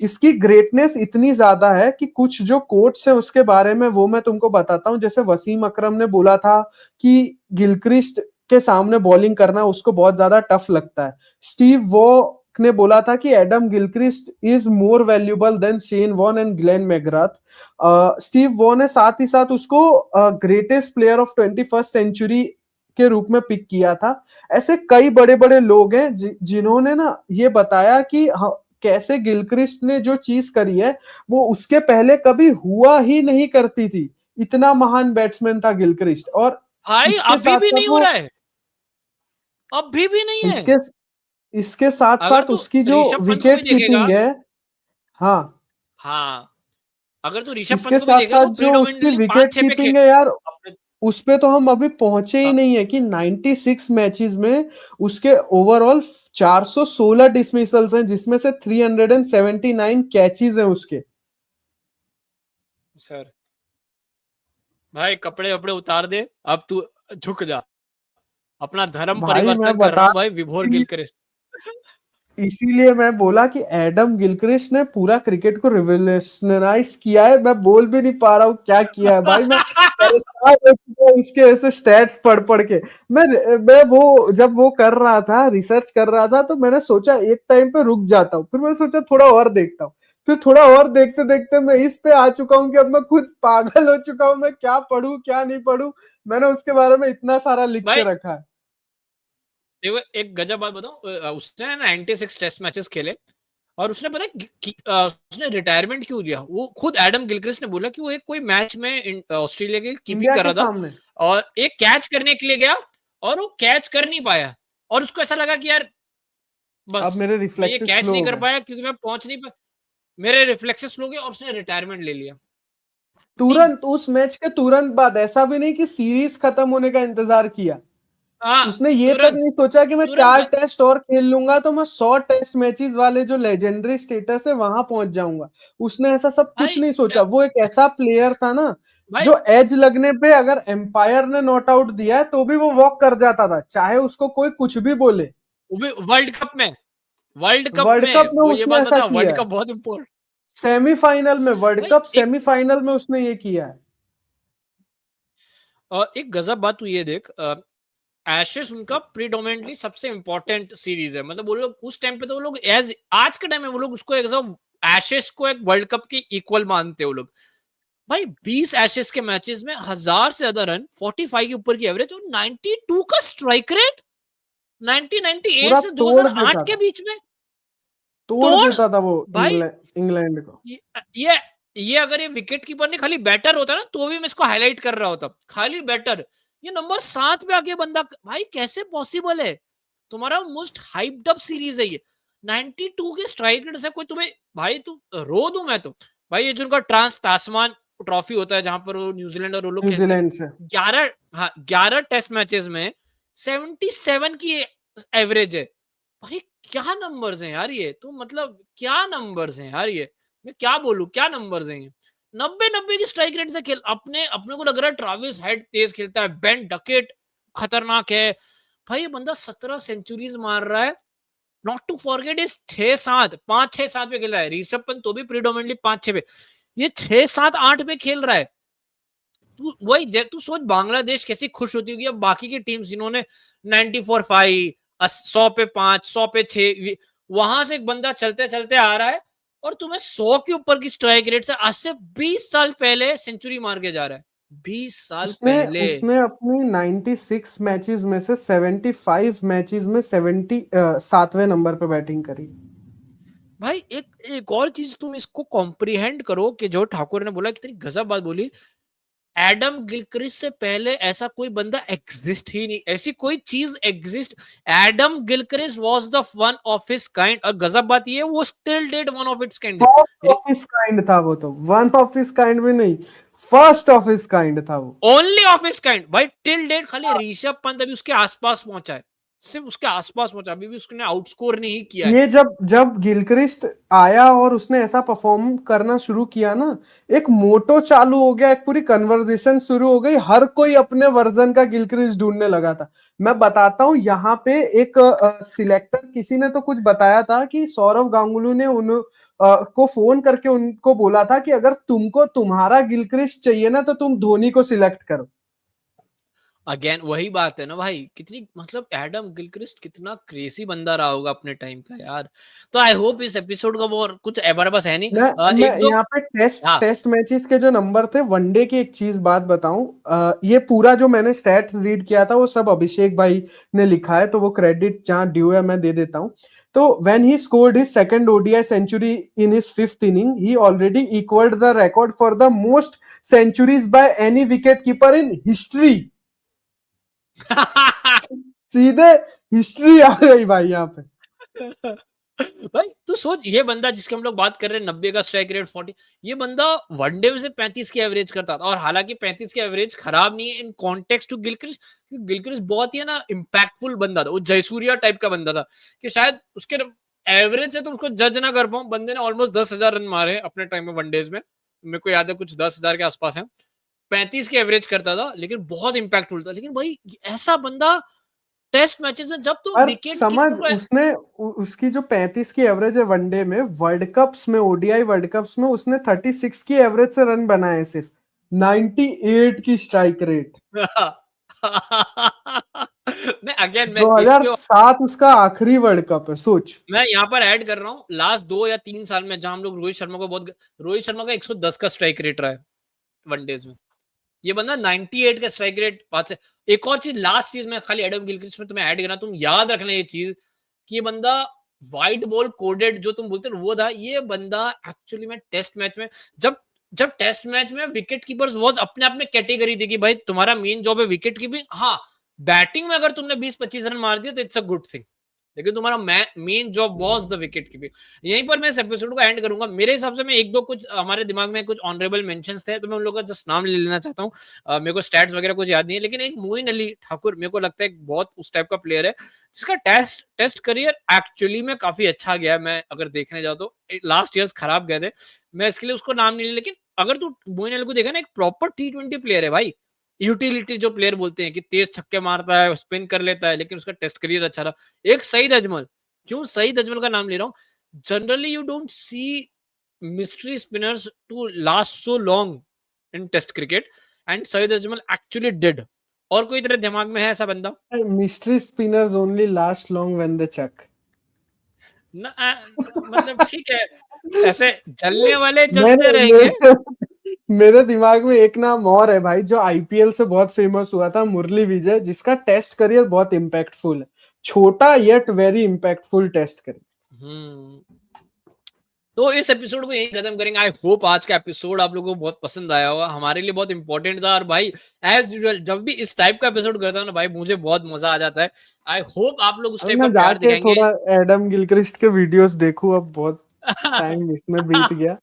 इसकी ग्रेटनेस इतनी ज्यादा है कि कुछ जो कोट्स है उसके बारे में वो मैं तुमको बताता हूं। जैसे वसीम अकरम ने बोला था कि गिलक्रिस्ट के सामने बॉलिंग करना उसको बहुत ज्यादा टफ लगता है। स्टीव वॉ ने बोला था कि Adam Gilchrist is more valuable then Shane Warne and Glenn McGrath. Steve Waugh ने साथ ही साथ उसको greatest player of 21st century के रूप में पिक किया था। ऐसे कई बड़े बड़े लोग हैं जिन्होंने ना ये बताया कि कैसे गिलक्रिस्ट ने जो चीज करी है वो उसके पहले कभी हुआ ही नहीं करती थी। इतना महान बैट्समैन था गिलक्रिस्ट। और भाई इसके अभी साथ भी साथ नहीं हो वो रहा है, अभी भी नहीं है। इसके इसके साथ अगर साथ तू उसकी जो ऋषभ पंत को भी विकेट देखेगा, कीपिंग है, हाँ, हाँ, अगर तू ऋषभ इसके पंत को भी साथ देखेगा साथ वो जो उसकी प्रीडोमिनेटली विकेट 5-6 पे कीपिंग है यार, अपने उस पे तो हम अभी पहुंचे ही नहीं है कि 96 मैचेस में उसके ओवरऑल 416 डिसमिसल्स हैं, जिसमें से 379 कैचेस हैं उसके। सर भाई कपड़े वपड़े उतार दे, अब तू झुक जा, अपना धर्म भाई मैं परिवर्तन कर रहा बता, हूँ भाई, विभोर गिलक्रिस्ट। इसीलिए मैं बोला कि एडम गिलक्रिस्ट ने पूरा क्रिकेट को रिवोल्यूशनराइज किया है। मैं बोल भी नहीं पा रहा हूँ क्या किया है भाई। मैं परेशान हो चुका हूं उसके ऐसे स्टैट्स पढ़ पढ़ के। मैं वो जब वो कर रहा था, रिसर्च कर रहा था, तो मैंने सोचा एक टाइम पे रुक जाता हूँ। फिर मैंने सोचा थोड़ा और देखता हूँ। फिर थोड़ा और देखते देखते मैं इस पे आ चुका हूँ कि अब मैं खुद पागल हो चुका हूँ। मैं क्या पढ़ूं क्या नहीं पढ़ूं। मैंने उसके बारे में इतना सारा लिख के भाई रखा है। देखो एक गजब बात बताऊं, उसने 96 टेस्ट मैचेस खेले और उसने पता है उसने रिटायरमेंट क्यों दिया। वो खुद एडम गिलक्रिस्ट ने बोला कि वो एक कोई मैच में ऑस्ट्रेलिया की कीपिंग इंडिया कर के रहा था सामने और एक कैच करने के लिए गया और वो कैच कर नहीं पाया और उसको ऐसा लगा कि यार अब बस मेरे मैं ये रिफ्लेक्सेस कैच स्लो नहीं हो कर गए। पाया क्योंकि मैं पहुंच नहीं पाया, मेरे रिफ्लेक्सेस स्लो हो गए और उसने रिटायरमेंट ले लिया। भाई तुरंत उस मैच के तुरंत बाद, ऐसा भी नहीं कि सीरीज खत्म होने का इंतजार किया। हाँ, उसने ये तक तुरंत नहीं सोचा कि मैं तुरंत 4 टेस्ट और खेल लूंगा तो मैं 100 टेस्ट मैचेस वाले जो लेजेंडरी स्टेटस है वहां पहुंच जाऊंगा। उसने ऐसा सब कुछ भाई नहीं सोचा। वो एक ऐसा प्लेयर था ना भाई जो एज लगने पे अगर एम्पायर ने नॉट आउट दिया है तो भी वो वॉक कर जाता था, चाहे उसको कोई कुछ भी बोले। वो भी वर्ल्ड कप में, वर्ल्ड कप वर्ल्ड कप में में वो ये उसने बात ऐसा बता, किया वर्ल्ड है। कप बहुत इंपॉर्टेंट। सेमीफाइनल में, वर्ल्ड भाई कप एक सेमीफाइनल में उसने ये किया है। एक गजब बात तू ये देख, एशेस उनका प्रीडोमिनेटली सबसे इंपॉर्टेंट सीरीज है। मतलब वो लोग उस टाइम पे तो वो लोग एज आज के टाइम में वो लोग उसको एक एशेस को एक वर्ल्ड कप की इक्वल मानते हैं वो लोग। भाई 20 एशेस के मैचेस में 1000 से ज्यादा रन, 45 के ऊपर की एवरेज और 92 का स्ट्राइक रेट, 1998 पूरा से तोड़ 2008 देता के था, बीच में तोड़ तोड़। देता था वो भाई इंग्लैंड को। ये ये ये अगर ये विकेट कीपर ने खाली बैटर होता ना तो भी मैं इसको हाईलाइट कर रहा होता, खाली बैटर। ये नंबर 7 पे आके बंदा, भाई कैसे पॉसिबल है। तुम्हारा मोस्ट हाइप्ड अप सीरीज है ये, 92 के स्ट्राइक रेट से कोई तुम्हें, भाई तू रो दूं मैं तो। भाई ये जो उनका ट्रांस तास्मान ट्रॉफी होता है जहां पर वो न्यूजीलैंड और वो लोग खेलते हैं, न्यूजीलैंड से 11, हाँ 11 टेस्ट मैचेस में 77 की एवरेज है। भाई क्या नंबर्स हैं यार ये, तो मतलब क्या नंबर्स हैं यार ये, मैं क्या बोलूं, क्या नंबर्स हैं ये। 90 की स्ट्राइक रेट से खेल, अपने अपने को लग रहा है ट्राविस हेड तेज खेलता है, बेन डकेट खतरनाक है। भाई ये बंदा 17 सेंचुरीज मार रहा है। नॉट टू फॉरगेट इस 6-7 5-6-7 पे खेल रहा है। ऋषभ पंत तो भी प्रीडोमिनेटली 5-6 पे, ये 6-7-8 पे खेल रहा है। तू सोच बांग्लादेश कैसी खुश होती होगी अब बाकी की टीम्स जिन्होंने 94-5, 100 पे 5, 100 पे 6, वहां से एक बंदा चलते चलते आ रहा है और तुम्हें 100 के ऊपर की स्ट्राइक रेट से आज से 20 साल पहले सेंचुरी मार के जा रहा है, 20 साल उसने पहले। उसने अपनी 96 मैचेस में से 75 मैचेस में 7वें नंबर पे बैटिंग करी। भाई एक और चीज तुम इसको कॉम्प्रिहेंड करो कि जो ठाकुर ने बोला, कितनी गजब बात बोली। एडम गिलक्रिस्ट से पहले ऐसा कोई बंदा एग्जिस्ट ही नहीं, ऐसी कोई चीज exist. Adam Gilchrist was the one of his kind, और गजब बात ये वो still dead one of its kind. First of his kind था वो, तो वन ऑफ हिज काइंड भी नहीं, फर्स्ट ऑफ हिज काइंड था वो। ओनली ऑफ हिज काइंड भाई, टिल डेट खाली ऋषभ पंत अभी उसके आसपास पहुंचा है। सिर्फ उसके आसपास पहुंचा, अभी भी उसने आउटस्कोर नहीं किया है। ये जब जब गिलक्रिस्ट आया और उसने ऐसा परफॉर्म करना शुरू किया ना, एक मोटो चालू हो गया, एक पूरी कन्वर्सेशन शुरू हो गई, हर कोई अपने वर्जन का गिलक्रिस्ट ढूंढने लगा था। मैं बताता हूँ यहाँ पे एक सिलेक्टर किसी ने तो कुछ बताया था कि सौरव गांगुली ने को फोन करके उनको बोला था कि अगर तुमको तुम्हारा गिलक्रिस्ट चाहिए ना तो तुम धोनी को सिलेक्ट करो। अगेन वही बात है ना भाई, कितनी मतलब एडम गिलक्रिस्ट कितना क्रेजी बंदा रहा होगा अपने टाइम का यार। तो आई होप इस एपिसोड का वो कुछ हमारे पास है नहीं, मैं एक दो। यहाँ पे हाँ टेस्ट मैचेस के जो नंबर थे, वनडे की एक चीज बात बताऊं, ये पूरा जो मैंने स्टैट रीड किया था वो सब अभिषेक भाई ने लिखा है, तो वो क्रेडिट जहां ड्यू है मैं दे देता हूं। तो when he scored his second ODI century in his fifth inning, he already equalled the record for the most centuries by any wicket keeper in history. सीधे हिस्ट्री आ गई भाई यहाँ पे। भाई तू सोच, ये बंदा जिसके हम लोग बात कर रहे हैं 90 का स्ट्राइक रेट 40, ये बंदा वनडे में से 35 की एवरेज करता था, और हालांकि 35 की एवरेज खराब नहीं है in context to Gilchrist. Gilchrist बहुत ही ना इम्पैक्टफुल बंदा था, वो जयसूर्या टाइप का बंदा था, कि शायद उसके एवरेज से तो उसको जज ना कर पाऊं, बंदे ने ऑलमोस्ट 10,000 रन मारे अपने टाइम में वनडेज में, मेरे को याद है कुछ 10,000 के आसपास है। 35 की एवरेज करता था लेकिन बहुत इंपैक्टफुल था। लेकिन भाई ऐसा बंदा टेस्ट मैचेस में जब तो और विकेट समझ, कीपर को, उसने उसकी जो 35 की एवरेज है वनडे में, वर्ल्ड कप्स में, ओडीआई वर्ल्ड कप्स में उसने 36 की एवरेज से रन बनाए सिर्फ, 98 की स्ट्राइक रेट। मैं इसके, 2007 उसका आखिरी वर्ल्ड कप है, सोच। मैं यहाँ पर ऐड कर रहा हूँ लास्ट 2 या 3 साल में, जहां हम लोग रोहित शर्मा को बहुत, रोहित शर्मा का 110 का स्ट्राइक रेट रहा है वनडेज में, ये बंदा 98 का स्ट्राइक रेट पास है। एक और चीज, लास्ट चीज मैं खाली एडम गिलक्रिस्ट में तुम्हें ऐड करना, तुम याद रखना ये चीज, कि ये बंदा वाइट बॉल कोडेड जो तुम बोलते हो वो था, ये बंदा एक्चुअली में टेस्ट मैच में, जब जब टेस्ट मैच में विकेट कीपर्स वॉज अपने आप में कैटेगरी थी कि भाई तुम्हारा मेन जॉब है विकेट कीपिंग, हाँ बैटिंग में अगर तुमने 20-25 रन मार दिया तो इट्स अ गुड थिंग, लेकिन तुम्हारा main job was the wicket keeping. यहीं पर मैं इस एपिसोड को एंड करूंगा। मेरे हिसाब से मैं एक दो कुछ हमारे दिमाग में कुछ ऑनरेबल मेंशंस थे, तो मैं उन लोगों का जस्ट नाम ले लेना चाहता हूँ। मेरे को स्टैट्स वगैरह कुछ याद नहीं है, लेकिन एक मोइन अली ठाकुर मेरे को लगता है एक बहुत उस टाइप का प्लेयर है जिसका टेस्ट करियर एक्चुअली में काफी अच्छा गया है। मैं अगर देखने जाऊँ तो लास्ट ईयर्स खराब गए थे, मैं इसके लिए उसको नाम नहीं लिया, लेकिन अगर तू मोइन अली को देखा ना, एक प्रॉपर T20 प्लेयर है भाई, यूटिलिटी जो प्लेयर बोलते हैं कि तेज छक्के मारता है, स्पिन कर लेता है, लेकिन उसका टेस्ट करियर अच्छा रहा। एक सईद अजमल, क्यों सईद अजमल का नाम ले रहा हूं, generally you don't see mystery spinners to last so long in test cricket, and Saeed Ajmal actually did. और कोई तेरे दिमाग में है ऐसा बंदा? Mystery spinners only last long when they chuck. ना मतलब ठीक है, ऐसे जलने वाले जलते मेरे रहेंगे। मेरे मेरे दिमाग में एक नाम और है भाई, जो आईपीएल से बहुत फेमस हुआ था, मुरली विजय, जिसका टेस्ट करियर बहुत इम्पैक्टफुल है, छोटा yet very impactful test career. तो इस एपिसोड को यही खत्म करेंगे। आई होप आज का एपिसोड आप लोगों को बहुत पसंद आया होगा, हमारे लिए बहुत इंपॉर्टेंट था। और भाई एज यूजुअल जब भी इस टाइप का एपिसोड करता हूँ ना भाई, मुझे बहुत मजा आ जाता है। आई होप आप लोग उस अभी टाइप का मैं प्यार जाके दिखाएंगे। थोड़ा एडम गिलक्रिस्ट के वीडियोस देखूं, अब बहुत टाइम इसमें बीत गया।